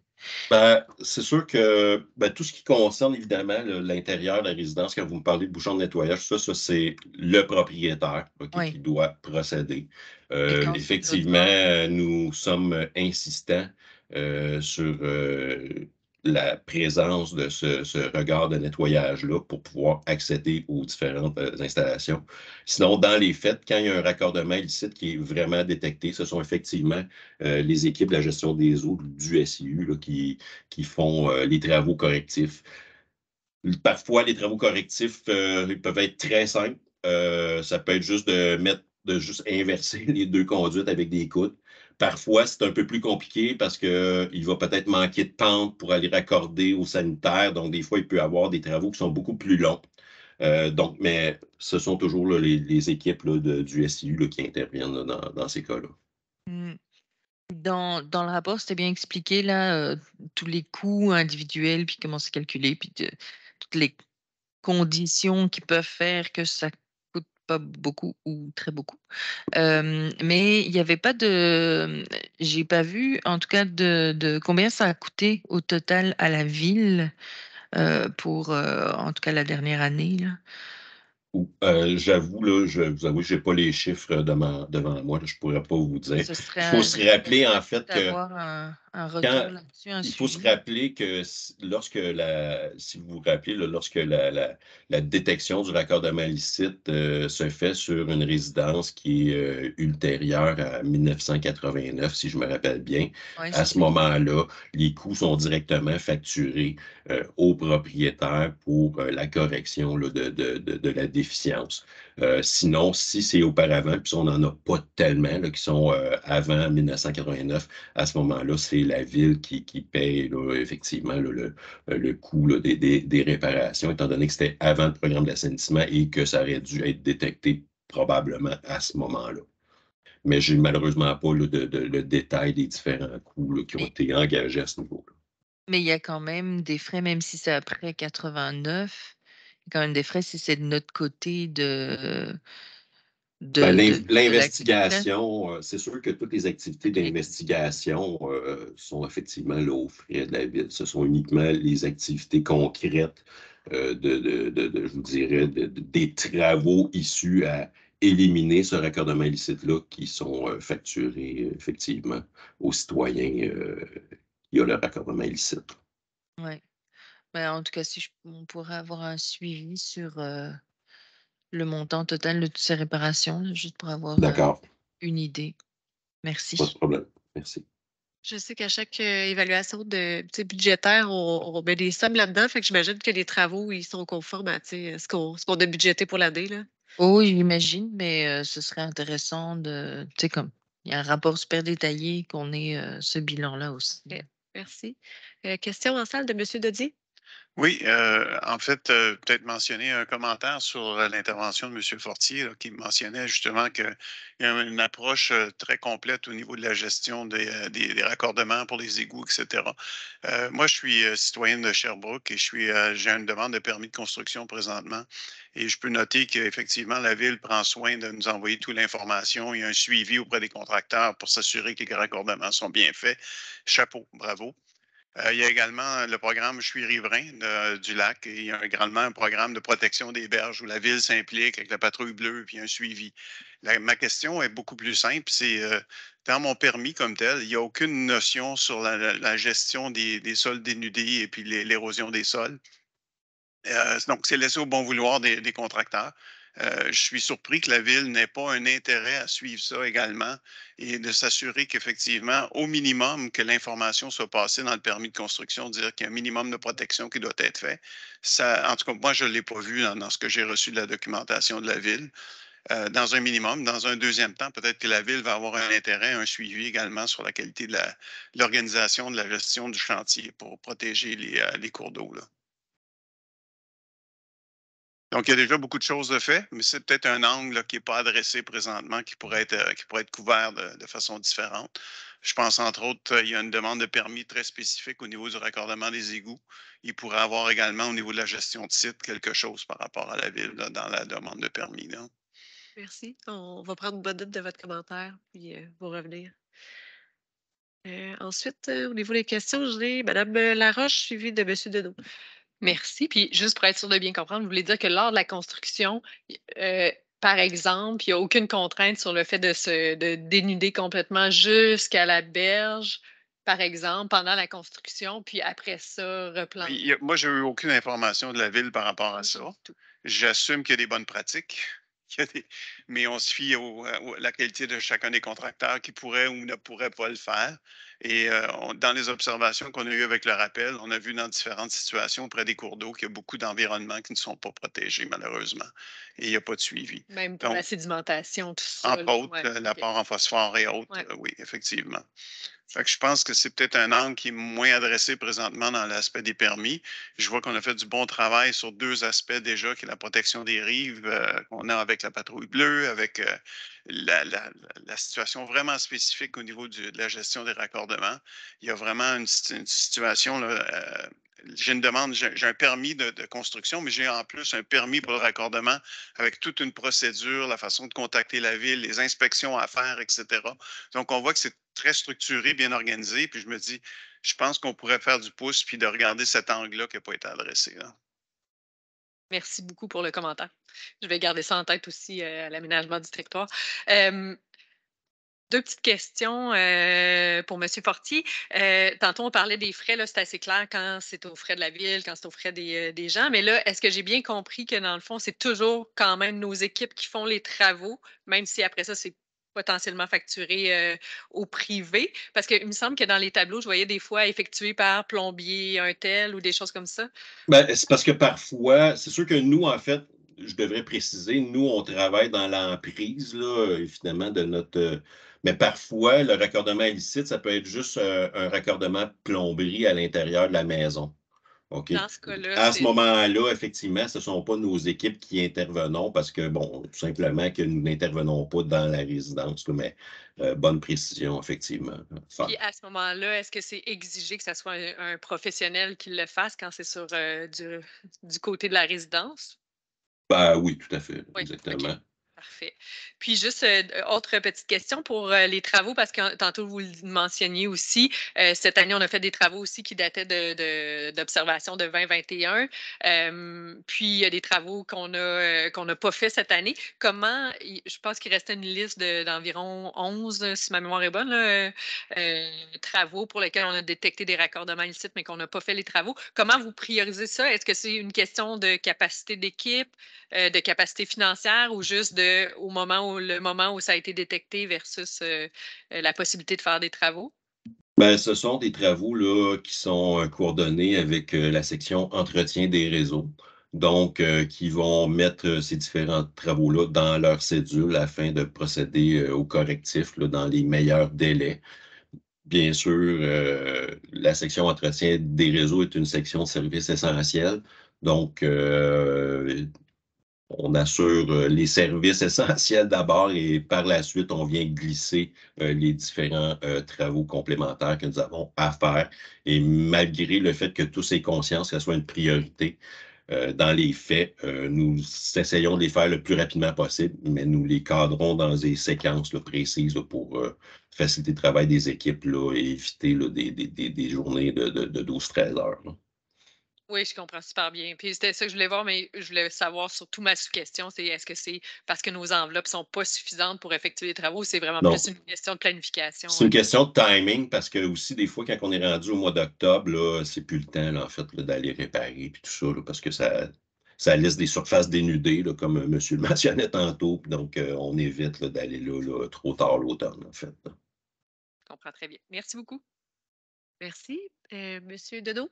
Ben, c'est sûr que tout ce qui concerne évidemment l'intérieur de la résidence, quand vous me parlez de bouchons de nettoyage, ça c'est le propriétaire qui doit procéder. Effectivement, nous sommes insistants sur la présence de ce regard de nettoyage-là pour pouvoir accéder aux différentes installations. Sinon, dans les faits, quand il y a un raccordement illicite qui est vraiment détecté, ce sont effectivement les équipes de la gestion des eaux du SIU là, qui font les travaux correctifs. Parfois, les travaux correctifs ils peuvent être très simples. Ça peut être juste de juste inverser les deux conduites avec des coudes. Parfois, c'est un peu plus compliqué parce qu'il va peut-être manquer de pente pour aller raccorder au sanitaire. Donc, des fois, il peut y avoir des travaux qui sont beaucoup plus longs. Mais ce sont toujours là, les équipes là, du SIU là, qui interviennent là, dans ces cas-là. Dans le rapport, c'était bien expliqué là, tous les coûts individuels, puis comment c'est calculé, puis toutes les conditions qui peuvent faire que ça coûte pas beaucoup ou très beaucoup. Mais il n'y avait pas j'ai pas vu en tout cas de combien ça a coûté au total à la ville pour en tout cas la dernière année là. J'avoue, là, je vous avoue, je n'ai pas les chiffres devant moi. Là, je ne pourrais pas vous dire. Ce serait Il faut se rappeler, en fait, que. D'avoir un retour Quand là-dessus, un il faut se suivi? rappeler que si vous vous rappelez, là, lorsque la détection du raccordement illicite se fait sur une résidence qui est ultérieure à 1989, si je me rappelle bien, Oui, à c'est ce ça. moment-là, les coûts sont directement facturés au propriétaire pour la correction là, de la déficience. Sinon, si c'est auparavant, puis on n'en a pas tellement là, qui sont avant 1989, à ce moment-là, c'est la ville qui paye là, effectivement là, le coût là, des réparations, étant donné que c'était avant le programme d'assainissement et que ça aurait dû être détecté probablement à ce moment-là. Mais j'ai malheureusement pas là, le détail des différents coûts là, qui ont Mais, été engagés à ce niveau-là. mais il y a quand même des frais, même si c'est après 89, il y a quand même des frais si c'est de notre côté Ben, de l'activité. l'investigation, c'est sûr que toutes les activités OK. d'investigation sont effectivement là, aux frais de la ville. Ce sont uniquement les activités concrètes je vous dirais, des travaux issus à éliminer ce raccordement illicite-là qui sont facturés effectivement aux citoyens qui ont le raccordement illicite. Ouais. Ben, en tout cas, si on pourrait avoir un suivi sur le montant total de toutes ces réparations, là, juste pour avoir D'accord, une idée. pas de Merci. problème. Merci. Je sais qu'à chaque évaluation de, tu sais, budgétaire, on met des sommes là-dedans. Fait que j'imagine que les travaux, ils sont conformes à tu sais, ce qu'on a budgété pour l'année, là. Oh, oui, j'imagine, mais ce serait intéressant de, tu sais, comme il y a un rapport super détaillé qu'on ait ce bilan-là aussi. OK, merci. Question en salle de M. Dodier? Oui, en fait, peut-être mentionner un commentaire sur l'intervention de M. Fortier, là, qui mentionnait justement qu'il y a une approche très complète au niveau de la gestion des raccordements pour les égouts, etc. Moi, je suis citoyen de Sherbrooke et j'ai une demande de permis de construction présentement. Et je peux noter qu'effectivement, la Ville prend soin de nous envoyer toute l'information. Il y a un suivi auprès des contracteurs pour s'assurer que les raccordements sont bien faits. Chapeau, bravo. Il y a également le programme Je suis riverain du lac et il y a également un programme de protection des berges où la ville s'implique avec la patrouille bleue puis un suivi. Ma question est beaucoup plus simple. C'est dans mon permis comme tel, il n'y a aucune notion sur la gestion des sols dénudés et puis l'érosion des sols. Donc, c'est laissé au bon vouloir des contracteurs. Je suis surpris que la Ville n'ait pas un intérêt à suivre ça également et de s'assurer qu'effectivement, au minimum, que l'information soit passée dans le permis de construction, dire qu'il y a un minimum de protection qui doit être fait. Ça, en tout cas, moi, je ne l'ai pas vu dans ce que j'ai reçu de la documentation de la Ville. Dans un minimum. Dans un deuxième temps, peut-être que la Ville va avoir un intérêt, un suivi également sur la qualité de l'organisation de la gestion du chantier pour protéger les cours d'eau, là. Donc, il y a déjà beaucoup de choses de fait, mais c'est peut-être un angle là, qui n'est pas adressé présentement, qui pourrait être couvert de façon différente. Je pense, entre autres, il y a une demande de permis très spécifique au niveau du raccordement des égouts. Il pourrait avoir également au niveau de la gestion de site quelque chose par rapport à la ville là, dans la demande de permis, là. Merci. On va prendre bonne note de votre commentaire, puis vous revenir. Ensuite, au niveau des questions, j'ai Mme Laroche, suivie de M. Deneau. Merci. Puis juste pour être sûr de bien comprendre, vous voulez dire que lors de la construction, par exemple, il n'y a aucune contrainte sur le fait de dénuder complètement jusqu'à la berge, par exemple, pendant la construction, puis après ça, replanter. Moi, je n'ai eu aucune information de la ville par rapport à ça. J'assume qu'il y a des bonnes pratiques, mais on se fie à la qualité de chacun des contracteurs qui pourrait ou ne pourrait pas le faire. Et dans les observations qu'on a eues avec le rappel, on a vu dans différentes situations près des cours d'eau qu'il y a beaucoup d'environnements qui ne sont pas protégés, malheureusement. Et il n'y a pas de suivi. Même pour Donc, la sédimentation, tout ça. entre Là. autres, Ouais, l'apport en phosphore et autres, ouais. oui, effectivement. Fait que je pense que c'est peut-être un angle qui est moins adressé présentement dans l'aspect des permis. Je vois qu'on a fait du bon travail sur deux aspects déjà, qui est la protection des rives, qu'on a avec la patrouille bleue, avec la situation vraiment spécifique au niveau de la gestion des raccordements. Il y a vraiment une situation là, j'ai une demande, j'ai un permis de construction, mais j'ai en plus un permis pour le raccordement avec toute une procédure, la façon de contacter la ville, les inspections à faire, etc. Donc, on voit que c'est très structuré, bien organisé. Puis je me dis, je pense qu'on pourrait faire du pouce puis de regarder cet angle-là qui n'a pas été adressé, là. Merci beaucoup pour le commentaire. Je vais garder ça en tête aussi à l'aménagement du territoire. Deux petites questions pour M. Fortier. Tantôt, on parlait des frais, là, c'est assez clair quand c'est aux frais de la ville, quand c'est aux frais des gens. Mais là, est-ce que j'ai bien compris que dans le fond, c'est toujours quand même nos équipes qui font les travaux, même si après ça, c'est potentiellement facturé au privé? Parce qu'il me semble que dans les tableaux, je voyais des fois effectués par plombier, un tel ou des choses comme ça. Ben, c'est parce que parfois, c'est sûr que nous, en fait, je devrais préciser, nous, on travaille dans l'emprise, là, finalement, de notre. Mais parfois, le raccordement illicite, ça peut être juste un raccordement plomberie à l'intérieur de la maison. OK. Dans ce cas-là, À ce c'est moment-là, effectivement, ce ne sont pas nos équipes qui intervenons parce que, bon, tout simplement que nous n'intervenons pas dans la résidence, là, mais bonne précision, effectivement. Puis à ce moment-là, est-ce que c'est exigé que ce soit un professionnel qui le fasse quand c'est sur du côté de la résidence? Ben oui, tout à fait, Oui, exactement. OK. Parfait. Puis juste autre petite question pour les travaux, parce que tantôt vous le mentionniez aussi, cette année, on a fait des travaux aussi qui dataient d'observation de 2021. Puis il y a des travaux qu'on n'a pas fait cette année. Je pense qu'il restait une liste d'environ 11, si ma mémoire est bonne, là, travaux pour lesquels on a détecté des raccordements illicites, mais qu'on n'a pas fait les travaux. Comment vous priorisez ça? Est-ce que c'est une question de capacité d'équipe, de capacité financière ou juste le moment où ça a été détecté versus la possibilité de faire des travaux? Ben, ce sont des travaux là, qui sont coordonnés avec la section entretien des réseaux. Donc, qui vont mettre ces différents travaux-là dans leur cédule afin de procéder aux correctifs là, dans les meilleurs délais. Bien sûr, la section entretien des réseaux est une section de services essentiels. Donc, on assure les services essentiels d'abord et par la suite, on vient glisser les différents travaux complémentaires que nous avons à faire. Et malgré le fait que tous aient conscience que ce soit une priorité, dans les faits, nous essayons de les faire le plus rapidement possible, mais nous les cadrons dans des séquences là, précises là, pour faciliter le travail des équipes là, et éviter là, des journées de 12-13 heures. Là. Oui, je comprends super bien. Puis c'était ça que je voulais voir, mais je voulais savoir surtout ma sous-question, c'est est-ce que c'est parce que nos enveloppes sont pas suffisantes pour effectuer les travaux ou c'est vraiment Non. plus une question de planification? C'est une question de timing parce que aussi, des fois, quand on est rendu au mois d'octobre, là, c'est plus le temps, là, en fait, là, d'aller réparer puis tout ça, là, parce que ça laisse des surfaces dénudées, là, comme monsieur le mentionnait tantôt. Puis donc, on évite là, d'aller là, trop tard l'automne, en fait. Là. Je comprends très bien. Merci beaucoup. Merci. Monsieur Dedeau?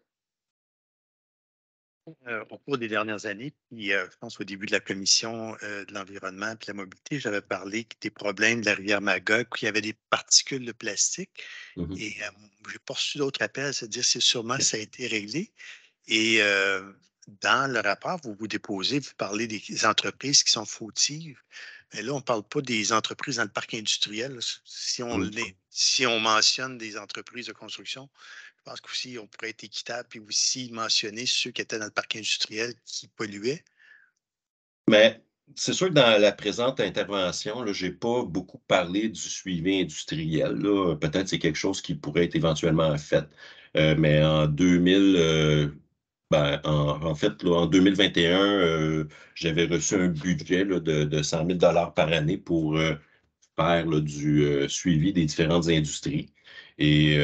Au cours des dernières années, puis je pense au début de la commission de l'environnement et de la mobilité, j'avais parlé des problèmes de la rivière Magog, où il y avait des particules de plastique. Mm-hmm. Et je n'ai pas reçu d'autres appels, c'est-à-dire c'est sûrement ça a été réglé. Et dans le rapport, vous déposez, vous parlez des entreprises qui sont fautives. Mais là, on ne parle pas des entreprises dans le parc industriel. Si on mentionne des entreprises de construction, je pense qu'aussi, on pourrait être équitable et aussi mentionner ceux qui étaient dans le parc industriel qui polluaient. Mais c'est sûr que dans la présente intervention, je n'ai pas beaucoup parlé du suivi industriel. Là. Peut-être que c'est quelque chose qui pourrait être éventuellement fait. Mais en 2000, en fait, là, en 2021, j'avais reçu un budget là, de 100 000 par année pour faire là, du suivi des différentes industries. Et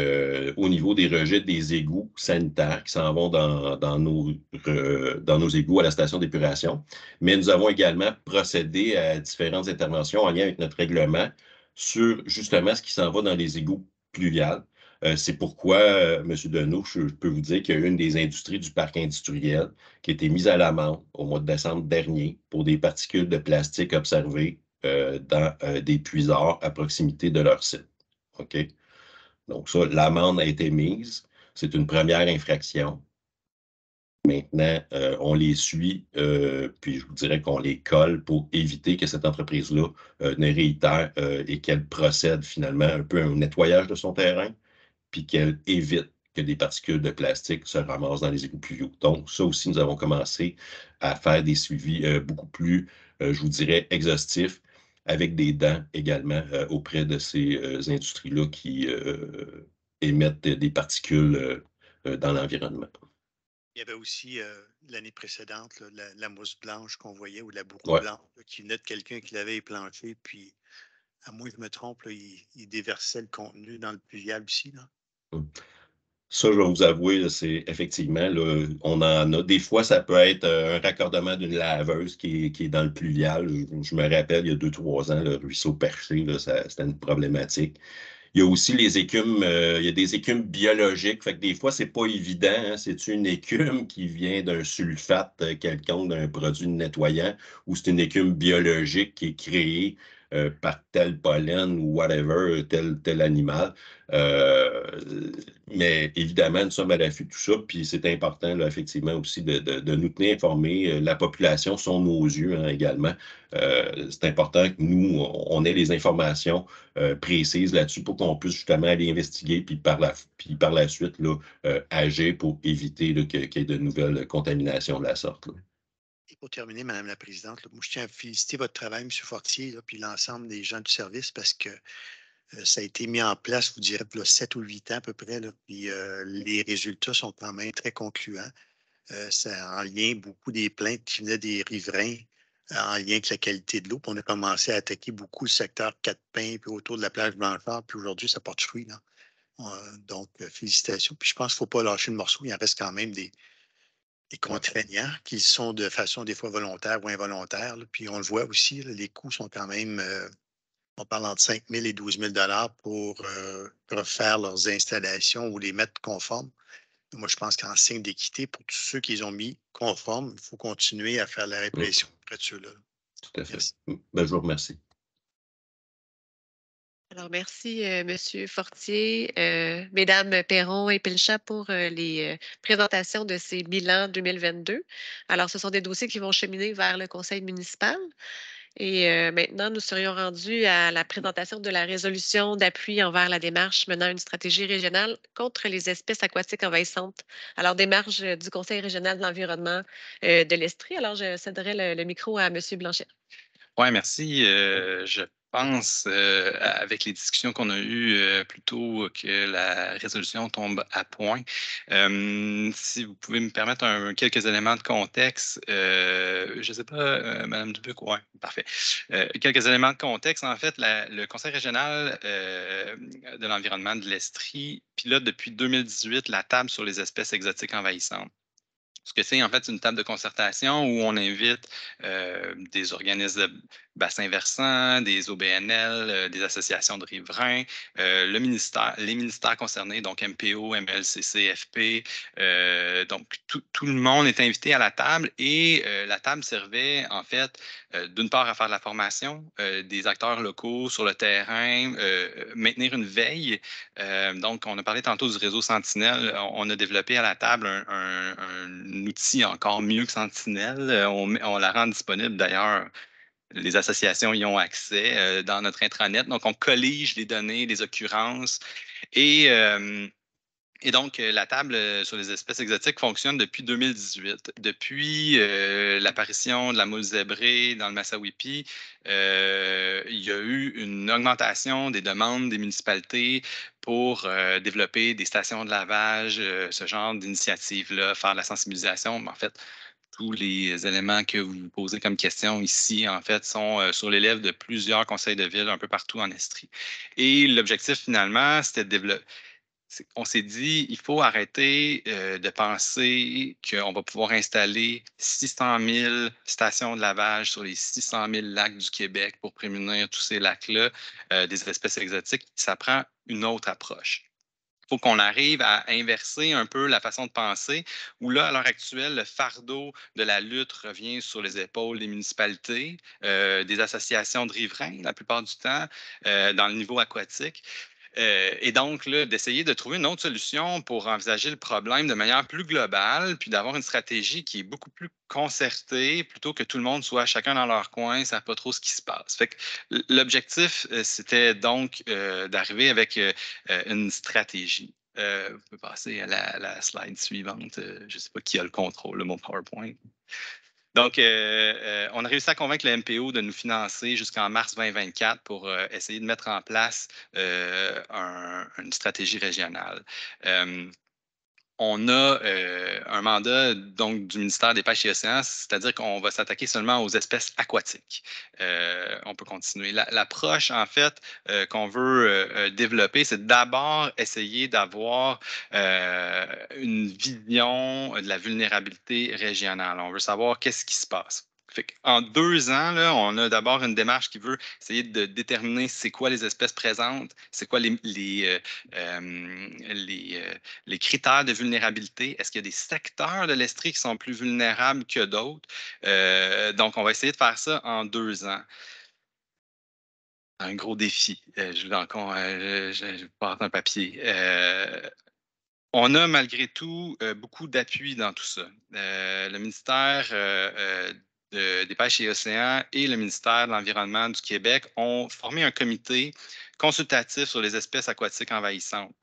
au niveau des rejets des égouts sanitaires qui s'en vont dans nos égouts à la station d'épuration. Mais nous avons également procédé à différentes interventions en lien avec notre règlement sur justement ce qui s'en va dans les égouts pluviales. C'est pourquoi, M. Deneau, je peux vous dire qu'il y a une des industries du parc industriel qui a été mise à l'amende au mois de décembre dernier pour des particules de plastique observées dans des puisards à proximité de leur site. OK? Donc ça, l'amende a été mise. C'est une première infraction. Maintenant, on les suit, puis je vous dirais qu'on les colle pour éviter que cette entreprise-là ne réitère et qu'elle procède finalement un peu à un nettoyage de son terrain, puis qu'elle évite que des particules de plastique se ramassent dans les égouts pluviaux. Donc, ça aussi, nous avons commencé à faire des suivis beaucoup plus, je vous dirais, exhaustifs, avec des dents également auprès de ces industries-là qui émettent des particules dans l'environnement. Il y avait aussi l'année précédente la mousse blanche qu'on voyait ou la bourreau Ouais. blanc qui venait de quelqu'un qui l'avait éplanché, puis À moins que je me trompe, là, il déversait le contenu dans le pluvial aussi, là. Ça, je vais vous avouer, là, c'est effectivement, là, on en a. Des fois, ça peut être un raccordement d'une laveuse qui est dans le pluvial. Je me rappelle, il y a 2-3 ans, le ruisseau Perché, là, c'était une problématique. Il y a aussi les écumes, il y a des écumes biologiques. Fait que des fois, c'est pas évident, hein. C'est une écume qui vient d'un sulfate quelconque, d'un produit nettoyant, ou c'est une écume biologique qui est créée par tel pollen ou whatever, tel animal. Mais évidemment, nous sommes à l'affût de tout ça, puis c'est important, là, effectivement, aussi de nous tenir informés. La population sont nos yeux, hein, également. C'est important que nous, on ait les informations précises là-dessus pour qu'on puisse justement aller investiguer, puis par la suite, là, agir pour éviter là, qu'il y ait de nouvelles contaminations de la sorte, là. Et pour terminer, Madame la Présidente, là, moi, je tiens à féliciter votre travail, M. Fortier, là, puis l'ensemble des gens du service, parce que ça a été mis en place, je vous dirais, il y a 7 ou 8 ans à peu près, là, puis les résultats sont quand même très concluants. Ça en lien beaucoup des plaintes qui venaient des riverains en lien avec la qualité de l'eau. Puis on a commencé à attaquer beaucoup le secteur Quatre-Pins, puis autour de la plage Blanchard, puis aujourd'hui, ça porte fruit, là. Donc, félicitations. Puis je pense qu'il ne faut pas lâcher le morceau. Il en reste quand même des contraignants qui sont de façon des fois volontaire ou involontaire, là. Puis on le voit aussi, là, les coûts sont quand même, on parle entre 5 000 et 12 000 pour refaire leurs installations ou les mettre conformes. Moi, je pense qu'en signe d'équité, pour tous ceux qui les ont mis conformes, il faut continuer à faire la répression auprès de ceux-là. Tout à fait. Merci. Ben, je vous remercie. Alors, merci, Monsieur Fortier, Mesdames Perron et Pilchat pour les présentations de ces bilans 2022. Alors, ce sont des dossiers qui vont cheminer vers le conseil municipal. Et maintenant, nous serions rendus à la présentation de la résolution d'appui envers la démarche menant une stratégie régionale contre les espèces aquatiques envahissantes. Alors, démarche du Conseil régional de l'environnement de l'Estrie. Alors, je céderai le micro à Monsieur Blanchet. Oui, merci. Je pense, avec les discussions qu'on a eues plus tôt, que la résolution tombe à point. Si vous pouvez me permettre quelques éléments de contexte, je ne sais pas, Mme Dubuc, oui, parfait. Quelques éléments de contexte. En fait, le Conseil régional de l'environnement de l'Estrie pilote depuis 2018 la table sur les espèces exotiques envahissantes. Ce que c'est, en fait, une table de concertation où on invite des organismes de bassins versants, des OBNL, des associations de riverains, les ministères concernés, donc MPO, MLCC, FP. Donc, tout le monde est invité à la table et la table servait, en fait, d'une part à faire de la formation des acteurs locaux sur le terrain, maintenir une veille. Donc, on a parlé tantôt du réseau Sentinelle. On a développé à la table un outil encore mieux que Sentinelle. On la rend disponible d'ailleurs. Les associations y ont accès dans notre intranet. Donc, on collige les données, les occurrences. Et donc, la table sur les espèces exotiques fonctionne depuis 2018. Depuis l'apparition de la moule zébrée dans le Massawippi, il y a eu une augmentation des demandes des municipalités pour développer des stations de lavage, ce genre d'initiative-là, faire de la sensibilisation. Mais en fait, tous les éléments que vous posez comme question ici, en fait, sont sur les lèvres de plusieurs conseils de ville un peu partout en Estrie. Et l'objectif, finalement, c'était de développer. On s'est dit, il faut arrêter de penser qu'on va pouvoir installer 600 000 stations de lavage sur les 600 000 lacs du Québec pour prémunir tous ces lacs-là des espèces exotiques. Ça prend une autre approche. Il faut qu'on arrive à inverser un peu la façon de penser, où là, à l'heure actuelle, le fardeau de la lutte revient sur les épaules des municipalités, des associations de riverains, la plupart du temps, dans le niveau aquatique. Et donc, d'essayer de trouver une autre solution pour envisager le problème de manière plus globale, puis d'avoir une stratégie qui est beaucoup plus concertée, plutôt que tout le monde soit chacun dans leur coin, ne savent pas trop ce qui se passe. Fait que l'objectif, c'était donc d'arriver avec une stratégie. Vous pouvez passer à la slide suivante. Je ne sais pas qui a le contrôle de mon PowerPoint. Donc, on a réussi à convaincre le MPO de nous financer jusqu'en mars 2024 pour essayer de mettre en place une stratégie régionale. on a un mandat donc, du ministère des Pêches et Océans, c'est-à-dire qu'on va s'attaquer seulement aux espèces aquatiques. On peut continuer. L'approche, en fait, qu'on veut développer, c'est d'abord essayer d'avoir une vision de la vulnérabilité régionale. On veut savoir qu'est-ce qui se passe. En 2 ans, là, on a d'abord une démarche qui veut essayer de déterminer c'est quoi les espèces présentes, c'est quoi les critères de vulnérabilité. Est-ce qu'il y a des secteurs de l'Estrie qui sont plus vulnérables que d'autres? Donc, on va essayer de faire ça en 2 ans. Un gros défi. Je porte un papier. On a malgré tout beaucoup d'appui dans tout ça. Le ministère des Pêches et Océans et le ministère de l'Environnement du Québec ont formé un comité consultatif sur les espèces aquatiques envahissantes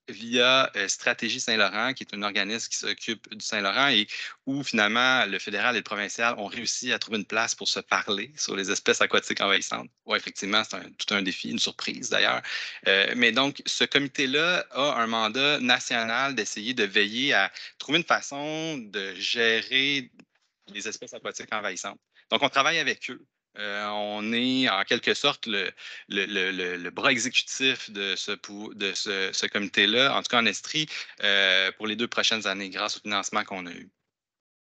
via Stratégie Saint-Laurent, qui est un organisme qui s'occupe du Saint-Laurent et où finalement le fédéral et le provincial ont réussi à trouver une place pour se parler sur les espèces aquatiques envahissantes. Oui, effectivement, c'est tout un défi, une surprise d'ailleurs. Mais donc, ce comité-là a un mandat national d'essayer de veiller à trouver une façon de gérer les espèces aquatiques envahissantes. Donc, on travaille avec eux. On est en quelque sorte le bras exécutif de ce comité-là, en tout cas en Estrie, pour les 2 prochaines années, grâce au financement qu'on a eu.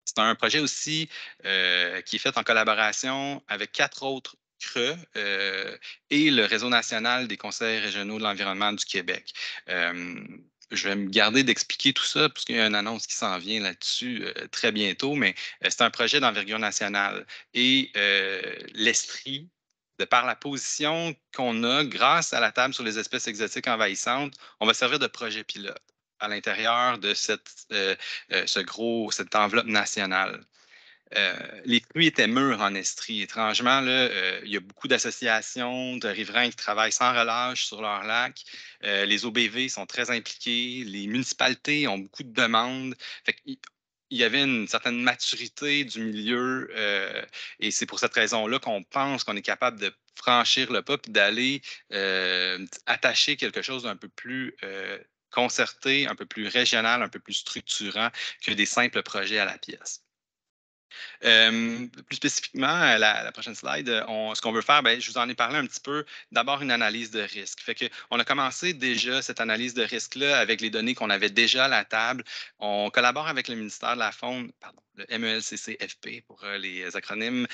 C'est un projet aussi qui est fait en collaboration avec 4 autres CRE et le Réseau national des conseils régionaux de l'environnement du Québec. Je vais me garder d'expliquer tout ça parce qu'il y a une annonce qui s'en vient là-dessus très bientôt, mais c'est un projet d'envergure nationale. Et l'Estrie, de par la position qu'on a grâce à la table sur les espèces exotiques envahissantes, on va servir de projet pilote à l'intérieur de cette enveloppe nationale. Les crues étaient mûres en Estrie. Étrangement, là, il y a beaucoup d'associations de riverains qui travaillent sans relâche sur leur lac. Les OBV sont très impliqués. Les municipalités ont beaucoup de demandes. Il y avait une certaine maturité du milieu et c'est pour cette raison-là qu'on pense qu'on est capable de franchir le pas et d'aller attacher quelque chose d'un peu plus concerté, un peu plus régional, un peu plus structurant que des simples projets à la pièce. Plus spécifiquement, la prochaine slide, ce qu'on veut faire, je vous en ai parlé un petit peu. D'abord, une analyse de risque. On a commencé déjà cette analyse de risque-là avec les données qu'on avait déjà à la table. On collabore avec le ministère de la Faune, le MELCCFP pour les acronymes,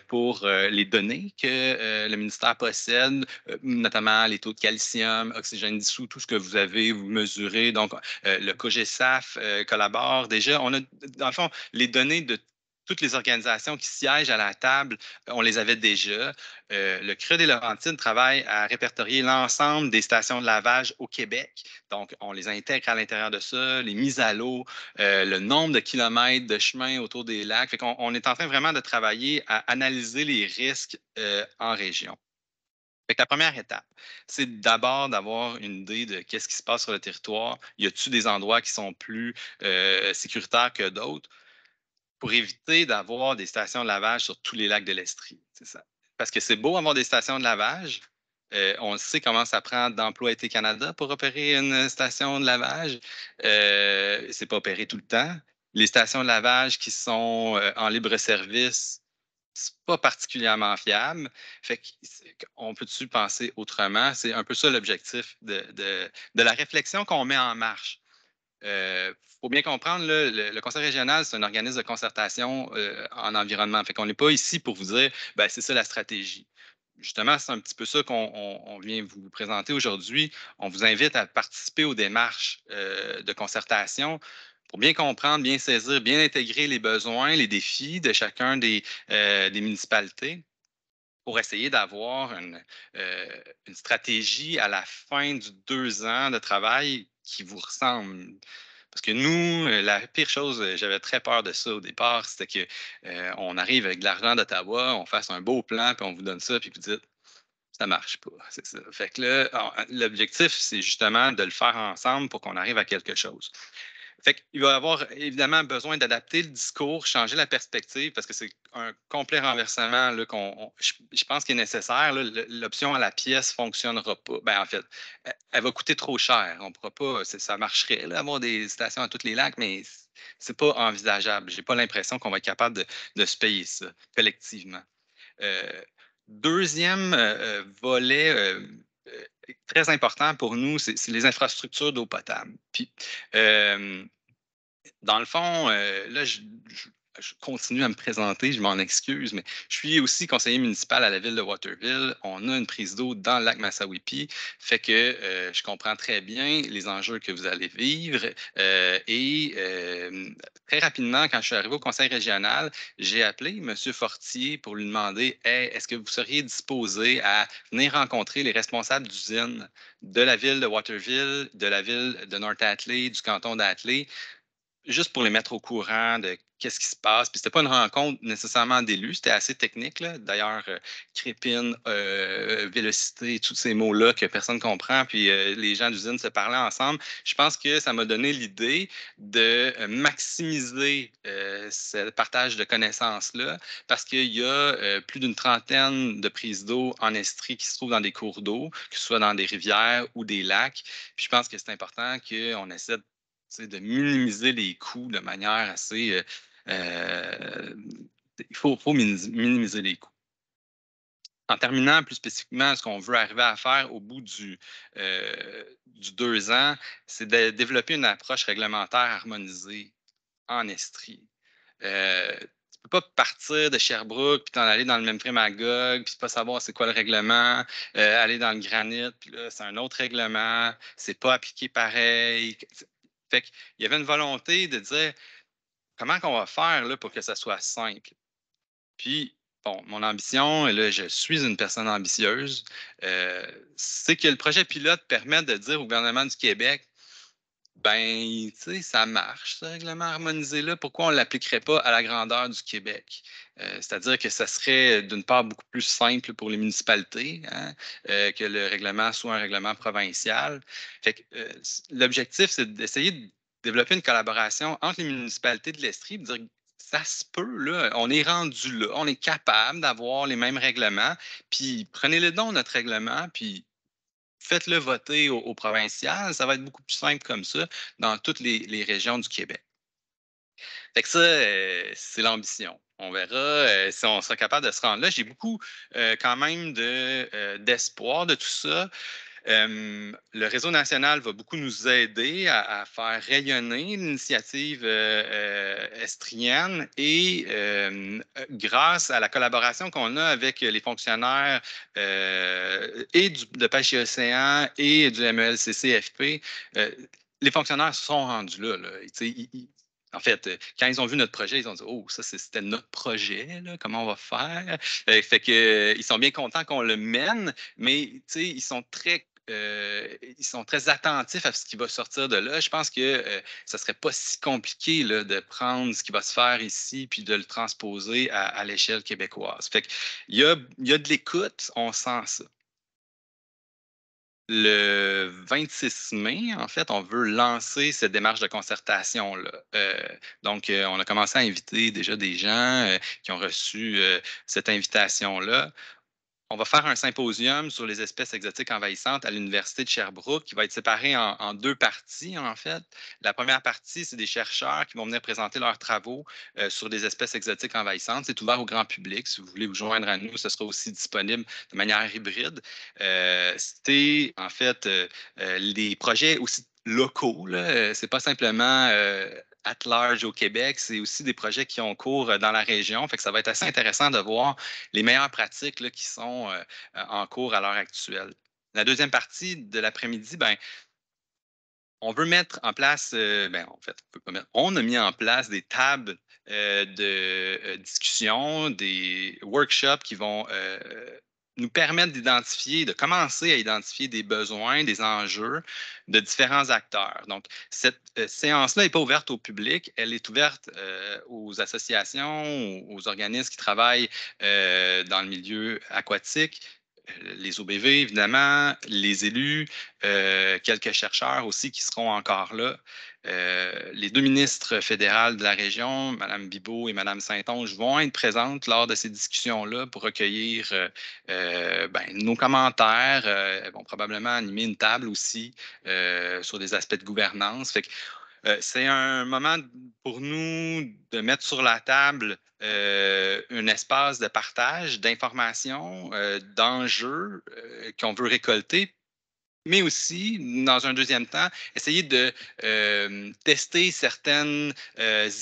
pour les données que le ministère possède, notamment les taux de calcium, oxygène dissous, tout ce que vous avez mesuré. Donc, le COGESAF collabore déjà. On a, dans le fond, les données de toutes les organisations qui siègent à la table, on les avait déjà. Le CRE des Laurentides travaille à répertorier l'ensemble des stations de lavage au Québec. Donc, on les intègre à l'intérieur de ça, les mises à l'eau, le nombre de kilomètres de chemin autour des lacs. On est en train vraiment de travailler à analyser les risques en région. La première étape, c'est d'abord d'avoir une idée de qu'est-ce qui se passe sur le territoire. Y a-t-il des endroits qui sont plus sécuritaires que d'autres? Pour éviter d'avoir des stations de lavage sur tous les lacs de l'Estrie. C'est ça. Parce que c'est beau avoir des stations de lavage. On sait comment ça prend d'Emplois-Été Canada pour opérer une station de lavage. C'est pas opéré tout le temps. Les stations de lavage qui sont en libre-service, c'est pas particulièrement fiable. On peut-tu penser autrement? C'est un peu ça l'objectif de la réflexion qu'on met en marche. Faut bien comprendre, le Conseil régional, c'est un organisme de concertation en environnement. On n'est pas ici pour vous dire, c'est ça la stratégie. Justement, c'est un petit peu ça qu'on vient vous présenter aujourd'hui. On vous invite à participer aux démarches de concertation pour bien comprendre, bien saisir, bien intégrer les besoins, les défis de chacun des municipalités pour essayer d'avoir une stratégie à la fin du 2 ans de travail qui vous ressemble. Parce que nous, la pire chose, j'avais très peur de ça au départ, c'était qu'on arrive avec de l'argent d'Ottawa, on fasse un beau plan, puis on vous donne ça, puis vous dites, ça marche pas. C'est ça. Fait que là, l'objectif, c'est justement de le faire ensemble pour qu'on arrive à quelque chose. Fait qu'il va y avoir évidemment besoin d'adapter le discours, changer la perspective, parce que c'est un complet renversement là, je pense qu'il est nécessaire. L'option à la pièce ne fonctionnera pas. Ben, en fait, elle va coûter trop cher. On pourra pas, ça marcherait, là, avoir des stations à tous les lacs, mais c'est pas envisageable. J'ai pas l'impression qu'on va être capable de se payer ça collectivement. Deuxième volet très important pour nous, c'est les infrastructures d'eau potable. Puis, dans le fond, là, je continue à me présenter, je m'en excuse, mais je suis aussi conseiller municipal à la ville de Waterville. On a une prise d'eau dans le lac Massawippi, fait que je comprends très bien les enjeux que vous allez vivre. Très rapidement, quand je suis arrivé au conseil régional, j'ai appelé M. Fortier pour lui demander hey, est-ce que vous seriez disposé à venir rencontrer les responsables d'usines de la ville de Waterville, de la ville de North Atlee, du canton d'Atlee, juste pour les mettre au courant de qu'est-ce qui se passe. Puis c'était pas une rencontre nécessairement d'élus, c'était assez technique. D'ailleurs, crépine, vélocité, tous ces mots-là que personne ne comprend, puis les gens d'usine se parlaient ensemble. Je pense que ça m'a donné l'idée de maximiser ce partage de connaissances-là, parce qu'il y a plus d'une trentaine de prises d'eau en Estrie qui se trouvent dans des cours d'eau, que ce soit dans des rivières ou des lacs. Puis je pense que c'est important qu'on essaie de minimiser les coûts de manière assez... il faut minimiser les coûts. En terminant plus spécifiquement, ce qu'on veut arriver à faire au bout du 2 ans, c'est de développer une approche réglementaire harmonisée en Estrie. Tu ne peux pas partir de Sherbrooke puis t'en aller dans le Memphremagog puis pas savoir c'est quoi le règlement, aller dans le granit puis là c'est un autre règlement, c'est pas appliqué pareil. Fait qu'il y avait une volonté de dire comment on va faire là, pour que ça soit simple. Puis, bon, mon ambition, et là, je suis une personne ambitieuse, c'est que le projet pilote permette de dire au gouvernement du Québec ben, tu sais, ça marche, ce règlement harmonisé-là. Pourquoi on ne l'appliquerait pas à la grandeur du Québec? C'est-à-dire que ça serait, d'une part, beaucoup plus simple pour les municipalités, hein, que le règlement soit un règlement provincial. Fait que, l'objectif, c'est d'essayer de développer une collaboration entre les municipalités de l'Estrie, de dire ça se peut, là, on est rendu là, on est capable d'avoir les mêmes règlements, puis prenez-le donc, notre règlement, puis faites-le voter au provincial, ça va être beaucoup plus simple comme ça dans toutes les régions du Québec. Fait que ça, c'est l'ambition. On verra si on sera capable de se rendre là. J'ai beaucoup quand même d'espoir de tout ça. Le réseau national va beaucoup nous aider à faire rayonner l'initiative estrienne et grâce à la collaboration qu'on a avec les fonctionnaires et de Pêche et Océan et du MELCCFP, les fonctionnaires se sont rendus là. En fait, quand ils ont vu notre projet, ils ont dit « Oh, ça, c'était notre projet, là, comment on va faire? » Fait que, ils sont bien contents qu'on le mène, mais ils sont très attentifs à ce qui va sortir de là. Je pense que ça ne serait pas si compliqué là, de prendre ce qui va se faire ici puis de le transposer à l'échelle québécoise. Fait qu'il y a de l'écoute, on sent ça. Le 26 mai, en fait, on veut lancer cette démarche de concertation-là. Donc, on a commencé à inviter déjà des gens qui ont reçu cette invitation-là. On va faire un symposium sur les espèces exotiques envahissantes à l'Université de Sherbrooke qui va être séparé en 2 parties, en fait. La première partie, c'est des chercheurs qui vont venir présenter leurs travaux sur des espèces exotiques envahissantes. C'est ouvert au grand public. Si vous voulez vous joindre à nous, ce sera aussi disponible de manière hybride. C'est, en fait, les projets aussi locaux. Ce n'est pas simplement at large au Québec, c'est aussi des projets qui ont cours dans la région. Fait que ça va être assez intéressant de voir les meilleures pratiques là, qui sont en cours à l'heure actuelle. La deuxième partie de l'après-midi, on veut mettre en place, on a mis en place des tables de discussion, des workshops qui vont nous permettre de commencer à identifier des besoins, des enjeux de différents acteurs. Donc, cette séance-là n'est pas ouverte au public, elle est ouverte aux associations, aux organismes qui travaillent dans le milieu aquatique, les OBV, évidemment, les élus, quelques chercheurs aussi qui seront encore là. Les deux ministres fédérales de la région, Mme Bibeau et Mme Saint-Onge, vont être présentes lors de ces discussions-là pour recueillir nos commentaires. Elles vont probablement animer une table aussi sur des aspects de gouvernance. Fait que, c'est un moment pour nous de mettre sur la table un espace de partage d'informations, d'enjeux qu'on veut récolter, mais aussi, dans un deuxième temps, essayer de tester certaines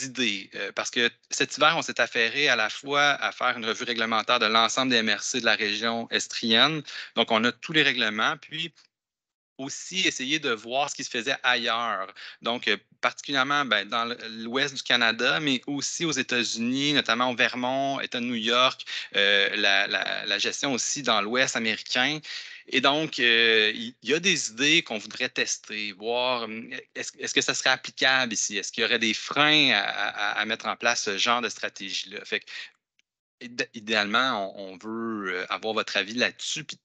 idées. Parce que cet hiver, on s'est affairé à la fois à faire une revue réglementaire de l'ensemble des MRC de la région estrienne. Donc, on a tous les règlements, puis aussi essayer de voir ce qui se faisait ailleurs. Donc, particulièrement dans l'ouest du Canada, mais aussi aux États-Unis, notamment au Vermont, État de New York, la gestion aussi dans l'ouest américain. Et donc, il y a des idées qu'on voudrait tester, voir est-ce que ça serait applicable ici? Est-ce qu'il y aurait des freins à mettre en place ce genre de stratégie-là? Fait que, idéalement, on veut avoir votre avis là-dessus, puis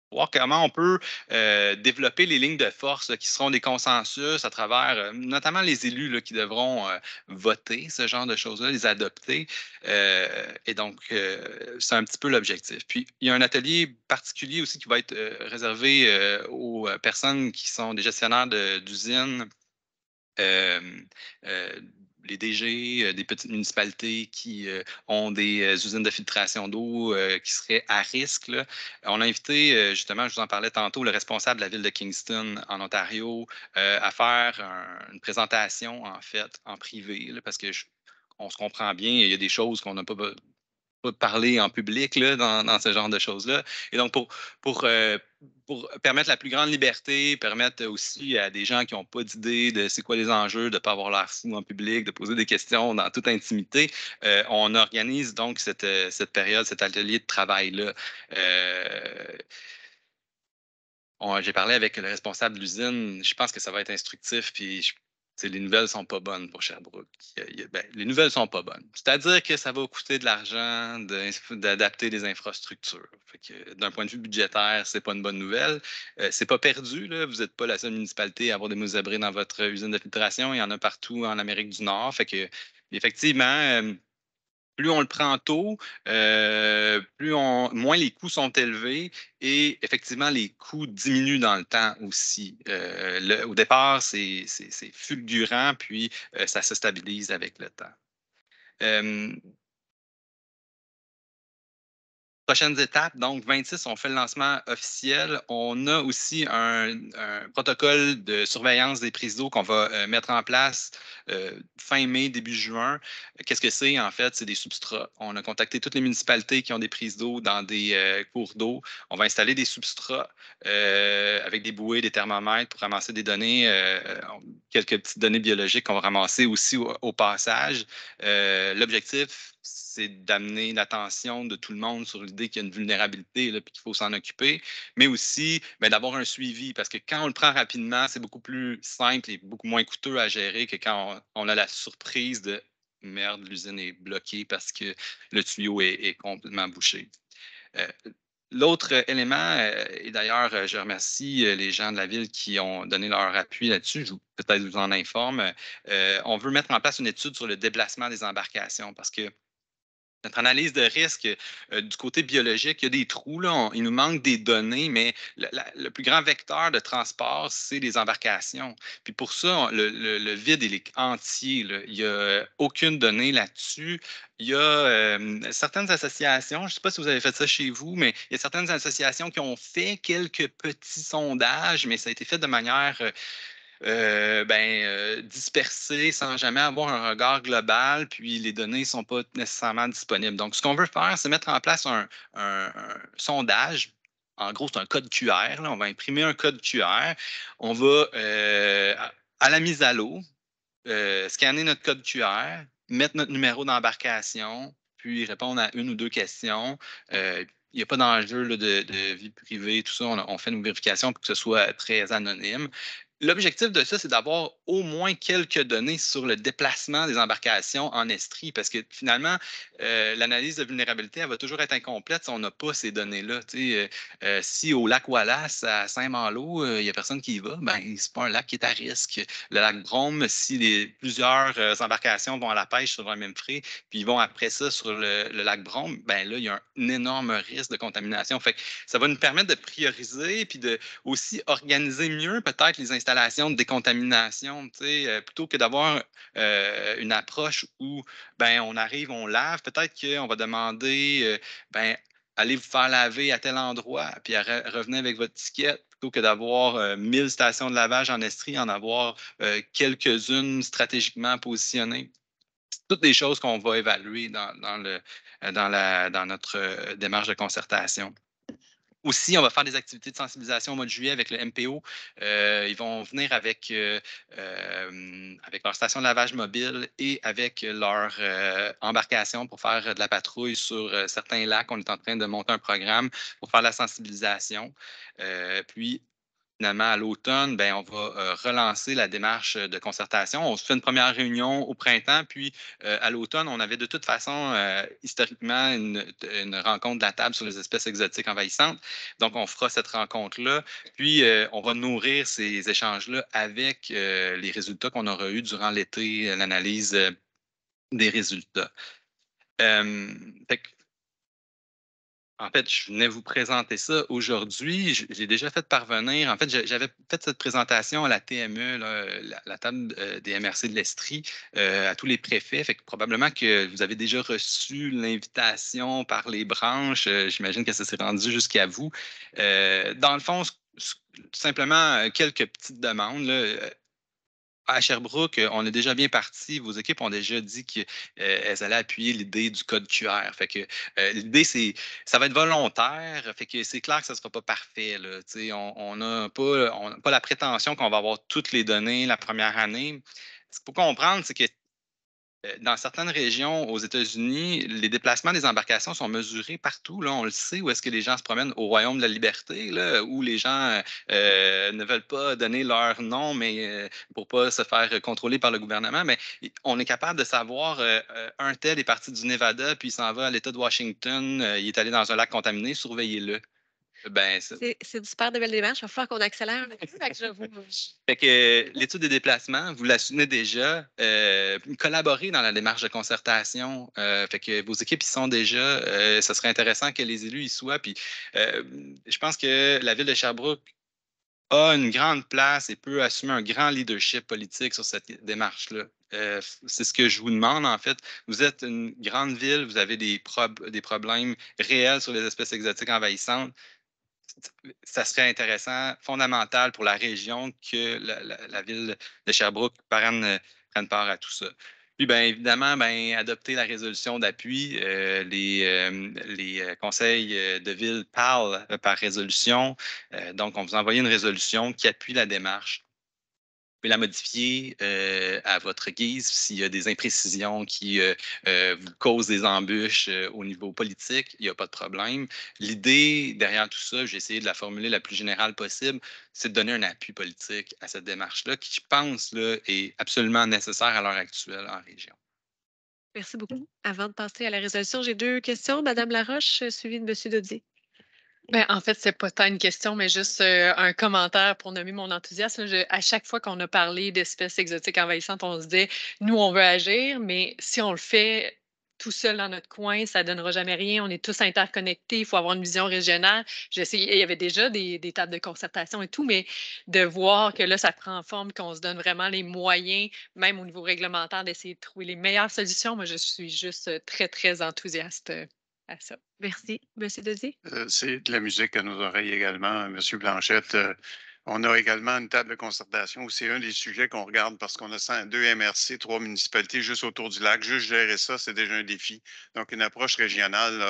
voir comment on peut développer les lignes de force là, qui seront des consensus à travers notamment les élus là, qui devront voter ce genre de choses-là, les adopter. Et donc, c'est un petit peu l'objectif. Puis, il y a un atelier particulier aussi qui va être réservé aux personnes qui sont des gestionnaires d'usines. Les DG des petites municipalités qui ont des usines de filtration d'eau qui seraient à risque. Là. On a invité, justement, je vous en parlais tantôt, le responsable de la ville de Kingston en Ontario à faire une présentation, en fait, en privé, là, parce que on se comprend bien, il y a des choses qu'on n'a pas parler en public là, dans ce genre de choses-là. Et donc, pour permettre la plus grande liberté, permettre aussi à des gens qui n'ont pas d'idée de c'est quoi les enjeux, de ne pas avoir l'air fou en public, de poser des questions dans toute intimité, on organise donc cette période, cet atelier de travail-là. J'ai parlé avec le responsable de l'usine. Je pense que ça va être instructif. Puis les nouvelles ne sont pas bonnes pour Sherbrooke. Les nouvelles ne sont pas bonnes. C'est-à-dire que ça va coûter de l'argent d'adapter des infrastructures. D'un point de vue budgétaire, ce n'est pas une bonne nouvelle. C'est pas perdu. Là. Vous n'êtes pas la seule municipalité à avoir des mousses-abris dans votre usine de filtration. Il y en a partout en Amérique du Nord. Fait que, effectivement, plus on le prend tôt, moins les coûts sont élevés et effectivement, les coûts diminuent dans le temps aussi. Au départ, c'est fulgurant, puis ça se stabilise avec le temps. Prochaines étapes, donc 26, on fait le lancement officiel. On a aussi un protocole de surveillance des prises d'eau qu'on va mettre en place fin mai, début juin. Qu'est-ce que c'est en fait? C'est des substrats. On a contacté toutes les municipalités qui ont des prises d'eau dans des cours d'eau. On va installer des substrats avec des bouées, des thermomètres pour ramasser des données, quelques petites données biologiques qu'on va ramasser aussi au passage. L'objectif, c'est d'amener l'attention de tout le monde sur l'idée qu'il y a une vulnérabilité et qu'il faut s'en occuper, mais aussi d'avoir un suivi, parce que quand on le prend rapidement, c'est beaucoup plus simple et beaucoup moins coûteux à gérer que quand on a la surprise de « merde, l'usine est bloquée parce que le tuyau est complètement bouché ». L'autre élément, et d'ailleurs, je remercie les gens de la ville qui ont donné leur appui là-dessus, peut-être vous en informe, on veut mettre en place une étude sur le déplacement des embarcations parce que notre analyse de risque du côté biologique, il y a des trous, là, il nous manque des données, mais le plus grand vecteur de transport, c'est les embarcations. Puis pour ça, le vide, il est entier. Là. Il n'y a aucune donnée là-dessus. Il y a certaines associations, je ne sais pas si vous avez fait ça chez vous, mais il y a certaines associations qui ont fait quelques petits sondages, mais ça a été fait de manière dispersé sans jamais avoir un regard global, puis les données ne sont pas nécessairement disponibles. Donc, ce qu'on veut faire, c'est mettre en place un sondage. En gros, c'est un code QR. Là. On va imprimer un code QR. On va, à la mise à l'eau, scanner notre code QR, mettre notre numéro d'embarcation, puis répondre à une ou deux questions. Il n'y a pas d'enjeu de vie privée, tout ça. On fait une vérification pour que ce soit très anonyme. L'objectif de ça, c'est d'avoir au moins quelques données sur le déplacement des embarcations en estrie, parce que finalement, l'analyse de vulnérabilité, elle va toujours être incomplète si on n'a pas ces données-là. Si au lac Wallace, à Saint-Malo, il n'y a personne qui y va, ben, c'est pas un lac qui est à risque. Le lac Brome, si plusieurs embarcations vont à la pêche sur un même frais, puis ils vont après ça sur le lac Brome, ben là, il y a un énorme risque de contamination. Fait que ça va nous permettre de prioriser, puis de aussi organiser mieux peut-être les installations de décontamination, plutôt que d'avoir une approche où ben, on arrive, on lave, peut-être qu'on va demander ben, allez vous faire laver à tel endroit, puis revenez avec votre ticket, plutôt que d'avoir 1000 stations de lavage en estrie, en avoir quelques-unes stratégiquement positionnées. C'est toutes des choses qu'on va évaluer dans notre démarche de concertation. Aussi, on va faire des activités de sensibilisation au mois de juillet avec le MPO. Ils vont venir avec leur station de lavage mobile et avec leur embarcation pour faire de la patrouille sur certains lacs. On est en train de monter un programme pour faire la sensibilisation. Puis, finalement, à l'automne, ben, on va relancer la démarche de concertation. On se fait une première réunion au printemps, puis à l'automne, on avait de toute façon, historiquement, une rencontre de la table sur les espèces exotiques envahissantes. Donc, on fera cette rencontre-là, puis on va nourrir ces échanges-là avec les résultats qu'on aura eus durant l'été, l'analyse des résultats. Fait que, en fait, je venais vous présenter ça aujourd'hui. J'ai déjà fait parvenir. En fait, j'avais fait cette présentation à la TME, là, la table des MRC de l'Estrie, à tous les préfets. Fait que probablement que vous avez déjà reçu l'invitation par les branches. J'imagine que ça s'est rendu jusqu'à vous. Dans le fond, simplement quelques petites demandes, là. À Sherbrooke, on est déjà bien parti. Vos équipes ont déjà dit qu'elles allaient appuyer l'idée du code QR. Fait que l'idée, ça va être volontaire. Fait que c'est clair que ça ne sera pas parfait, là. On n'a pas la prétention qu'on va avoir toutes les données la première année. Ce qu'il faut comprendre, c'est que dans certaines régions aux États-Unis, les déplacements des embarcations sont mesurés partout. Là, on le sait, où est-ce que les gens se promènent au Royaume de la Liberté, là, où les gens ne veulent pas donner leur nom mais pour ne pas se faire contrôler par le gouvernement. Mais on est capable de savoir un tel est parti du Nevada, puis il s'en va à l'État de Washington, il est allé dans un lac contaminé, surveillez-le. Ben, C'est une super de belle démarche. Il va falloir qu'on accélère un peu. Fait que Fait que l'étude des déplacements, vous l'assumez déjà. Collaborez dans la démarche de concertation. Fait que vos équipes y sont déjà. Ça serait intéressant que les élus y soient. Puis, je pense que la ville de Sherbrooke a une grande place et peut assumer un grand leadership politique sur cette démarche-là. C'est ce que je vous demande, en fait. Vous êtes une grande ville, vous avez des problèmes réels sur les espèces exotiques envahissantes. Ça serait intéressant, fondamental pour la région que la ville de Sherbrooke prenne part à tout ça. Puis, bien évidemment, ben, adopter la résolution d'appui. Les conseils de ville parlent par résolution. Donc, on vous envoie une résolution qui appuie la démarche. Vous pouvez la modifier à votre guise s'il y a des imprécisions qui vous causent des embûches au niveau politique, il n'y a pas de problème. L'idée derrière tout ça, j'ai essayé de la formuler la plus générale possible, c'est de donner un appui politique à cette démarche-là qui, je pense, là, est absolument nécessaire à l'heure actuelle en région. Merci beaucoup. Avant de passer à la résolution, j'ai 2 questions. Madame Laroche, suivie de Monsieur Dodier. Ben, en fait, c'est pas tant une question, mais juste un commentaire pour nommer mon enthousiasme. À chaque fois qu'on a parlé d'espèces exotiques envahissantes, on se dit, nous, on veut agir, mais si on le fait tout seul dans notre coin, ça ne donnera jamais rien. On est tous interconnectés, il faut avoir une vision régionale. Il y avait déjà des tables de concertation et tout, mais de voir que là, ça prend forme, qu'on se donne vraiment les moyens, même au niveau réglementaire, d'essayer de trouver les meilleures solutions. Moi, je suis juste très, très enthousiaste à ça. Merci. Monsieur Dodier? C'est de la musique à nos oreilles également, Monsieur Blanchette. On a également une table de concertation où c'est un des sujets qu'on regarde parce qu'on a 2 MRC, 3 municipalités juste autour du lac. Juste gérer ça, c'est déjà un défi. Donc, une approche régionale,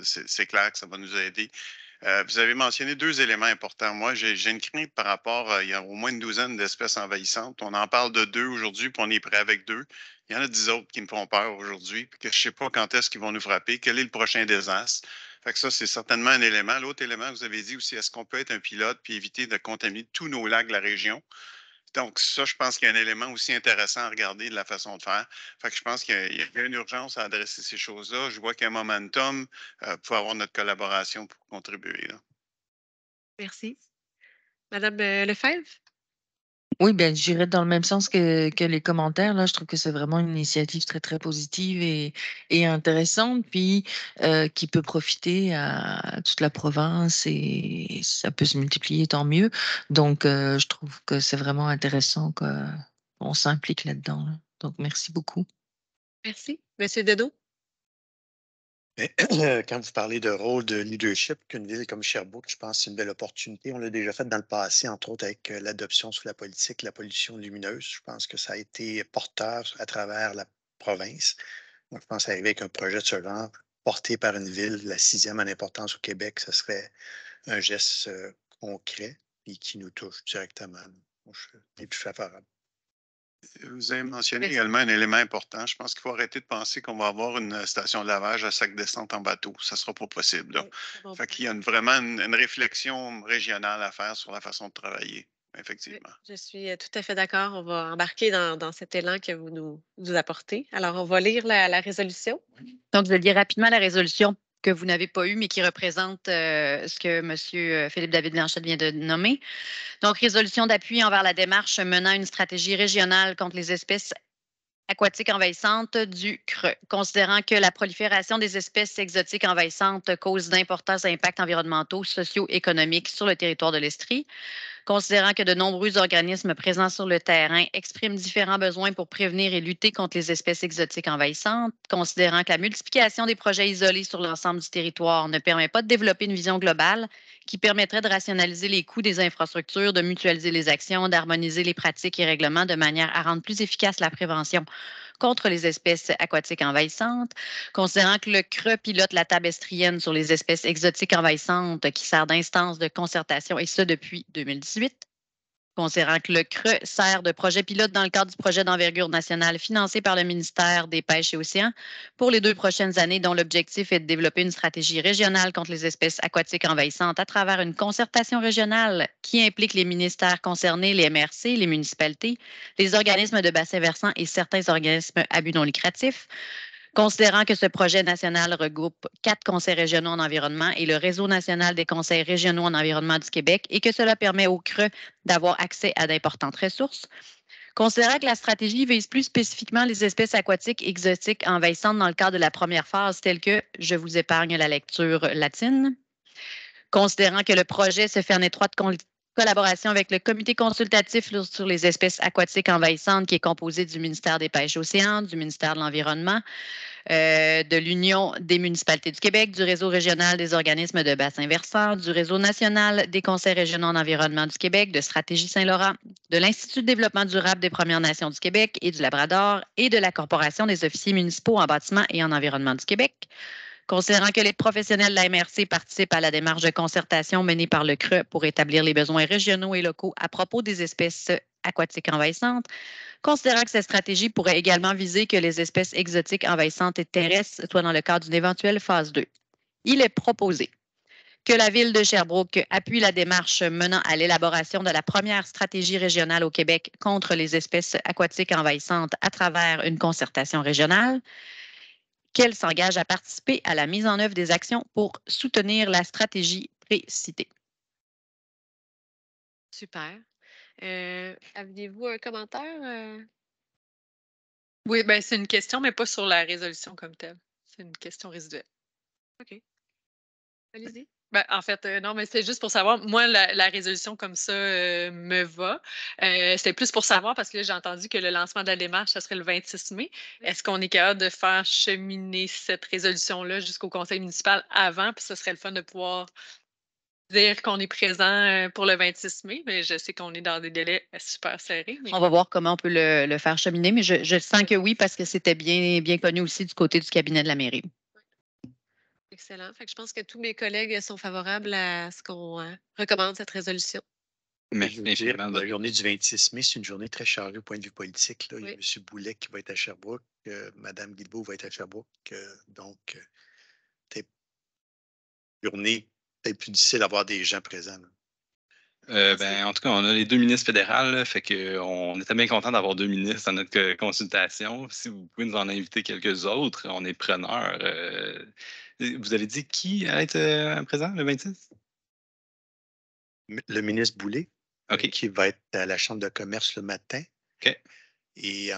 c'est clair que ça va nous aider. Vous avez mentionné 2 éléments importants. Moi, j'ai une crainte par rapport, il y a au moins une douzaine d'espèces envahissantes. On en parle de 2 aujourd'hui, puis on est prêt avec 2. Il y en a 10 autres qui me font peur aujourd'hui, puis que je ne sais pas quand est-ce qu'ils vont nous frapper, quel est le prochain désastre. Fait que ça, c'est certainement un élément. L'autre élément, vous avez dit aussi, est-ce qu'on peut être un pilote puis éviter de contaminer tous nos lacs de la région? Donc, ça, je pense qu'il y a un élément aussi intéressant à regarder de la façon de faire. Fait que je pense qu'il y a une urgence à adresser ces choses-là. Je vois qu'il y a un momentum pour avoir notre collaboration pour contribuer. Là. Merci. Madame Lefebvre? Oui, bien, j'irais dans le même sens que les commentaires. Là, je trouve que c'est vraiment une initiative très, très positive et intéressante, puis qui peut profiter à toute la province et ça peut se multiplier, tant mieux. Donc, je trouve que c'est vraiment intéressant qu'on s'implique là-dedans. Là. Donc, merci beaucoup. Merci. Monsieur Dedeau? Mais, quand vous parlez de rôle de leadership, qu'une ville comme Sherbrooke, je pense que c'est une belle opportunité. On l'a déjà fait dans le passé, entre autres avec l'adoption sous la politique, la pollution lumineuse. Je pense que ça a été porteur à travers la province. Donc, je pense arriver avec un projet de ce genre, porté par une ville, la 6e en importance au Québec, ce serait un geste concret et qui nous touche directement. Donc, je suis plus favorable. Vous avez mentionné Merci. également un élément important. Je pense qu'il faut arrêter de penser qu'on va avoir une station de lavage à Sac-Descente en bateau. Ça ne sera pas possible. Là. Oui, très bon Fait point. qu'il y a vraiment une réflexion régionale à faire sur la façon de travailler, Oui, effectivement. je suis tout à fait d'accord. On va embarquer dans cet élan que vous nous apportez. Alors, on va lire la résolution. Donc, je vais lire rapidement la résolution que vous n'avez pas eue, mais qui représente ce que M. Philippe David Blanchette vient de nommer. Donc, résolution d'appui envers la démarche menant une stratégie régionale contre les espèces aquatiques envahissantes du CRE, considérant que la prolifération des espèces exotiques envahissantes cause d'importants impacts environnementaux, socio-économiques sur le territoire de l'Estrie, considérant que de nombreux organismes présents sur le terrain expriment différents besoins pour prévenir et lutter contre les espèces exotiques envahissantes, considérant que la multiplication des projets isolés sur l'ensemble du territoire ne permet pas de développer une vision globale qui permettrait de rationaliser les coûts des infrastructures, de mutualiser les actions, d'harmoniser les pratiques et règlements de manière à rendre plus efficace la prévention contre les espèces aquatiques envahissantes, considérant que le CRE pilote la table estrienne sur les espèces exotiques envahissantes qui sert d'instance de concertation, et ce depuis 2018. Considérant que le CRE sert de projet pilote dans le cadre du projet d'envergure nationale financé par le ministère des Pêches et Océans pour les 2 prochaines années, dont l'objectif est de développer une stratégie régionale contre les espèces aquatiques envahissantes à travers une concertation régionale qui implique les ministères concernés, les MRC, les municipalités, les organismes de bassin versant et certains organismes à but non lucratif. Considérant que ce projet national regroupe 4 conseils régionaux en environnement et le réseau national des conseils régionaux en environnement du Québec et que cela permet au CRE d'avoir accès à d'importantes ressources. Considérant que la stratégie vise plus spécifiquement les espèces aquatiques exotiques envahissantes dans le cadre de la première phase, telle que, je vous épargne la lecture latine. Considérant que le projet se fait en étroite collaboration avec le comité consultatif sur les espèces aquatiques envahissantes qui est composé du ministère des Pêches et Océans, du ministère de l'Environnement, de l'Union des municipalités du Québec, du réseau régional des organismes de bassin versant, du réseau national des conseils régionaux en environnement du Québec, de Stratégie Saint-Laurent, de l'Institut de développement durable des Premières Nations du Québec et du Labrador et de la Corporation des officiers municipaux en bâtiment et en environnement du Québec. Considérant que les professionnels de la MRC participent à la démarche de concertation menée par le CRE pour établir les besoins régionaux et locaux à propos des espèces aquatiques envahissantes, considérant que cette stratégie pourrait également viser que les espèces exotiques envahissantes et terrestres soient dans le cadre d'une éventuelle phase 2. Il est proposé que la Ville de Sherbrooke appuie la démarche menant à l'élaboration de la première stratégie régionale au Québec contre les espèces aquatiques envahissantes à travers une concertation régionale, qu'elle s'engage à participer à la mise en œuvre des actions pour soutenir la stratégie précitée. Super. Aviez-vous un commentaire? Oui, ben c'est une question, mais pas sur la résolution comme telle. C'est une question résiduelle. OK. Allez-y. Ben, en fait, non, mais c'est juste pour savoir. Moi, la résolution comme ça me va. C'était plus pour savoir parce que là, j'ai entendu que le lancement de la démarche, ça serait le 26 mai. Oui. Est-ce qu'on est capable de faire cheminer cette résolution-là jusqu'au conseil municipal avant? Puis ce serait le fun de pouvoir dire qu'on est présent pour le 26 mai, mais je sais qu'on est dans des délais super serrés. Mais... On va voir comment on peut le faire cheminer, mais je sens que oui, parce que c'était bien, bien connu aussi du côté du cabinet de la mairie. Excellent. Fait que je pense que tous mes collègues sont favorables à ce qu'on recommande cette résolution. Mais je veux dire, la journée du 26 mai, c'est une journée très chargée au point de vue politique. Là. Il y a Oui. M. Boulet qui va être à Sherbrooke, Mme Guilbeault va être à Sherbrooke. Donc, peut-être une journée peut-être plus difficile d'avoir des gens présents. Là. En tout cas, on a les 2 ministres fédérales, là, fait qu'on était bien content d'avoir 2 ministres à notre consultation. Si vous pouvez nous en inviter quelques autres, on est preneurs. Vous avez dit qui allait être présent le 26? Le ministre Boulay, OK. qui va être à la Chambre de commerce le matin. OK. Et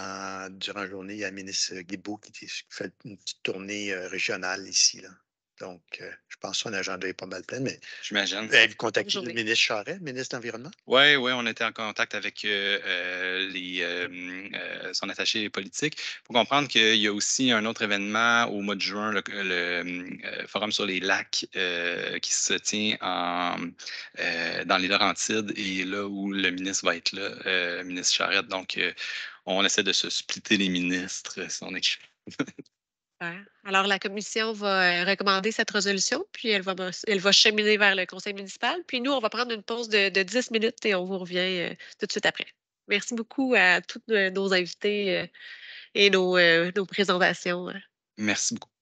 durant la journée, il y a le ministre Guilbeault qui fait une petite tournée régionale ici, là. Donc, je pense que son agenda est pas mal plein, mais J'imagine. avez-vous contacté Bonne le journée. ministre Charest, le ministre de l'Environnement? Oui, on était en contact avec son attaché politique. Il faut comprendre qu'il y a aussi un autre événement au mois de juin, le Forum sur les lacs qui se tient dans les Laurentides et là où le ministre va être là, le ministre Charette. Donc, on essaie de se splitter les ministres, si on est. Super. Alors, la commission va recommander cette résolution, puis elle va cheminer vers le conseil municipal. Puis nous, on va prendre une pause de 10 minutes et on vous revient tout de suite après. Merci beaucoup à tous nos invités et nos présentations. Merci beaucoup.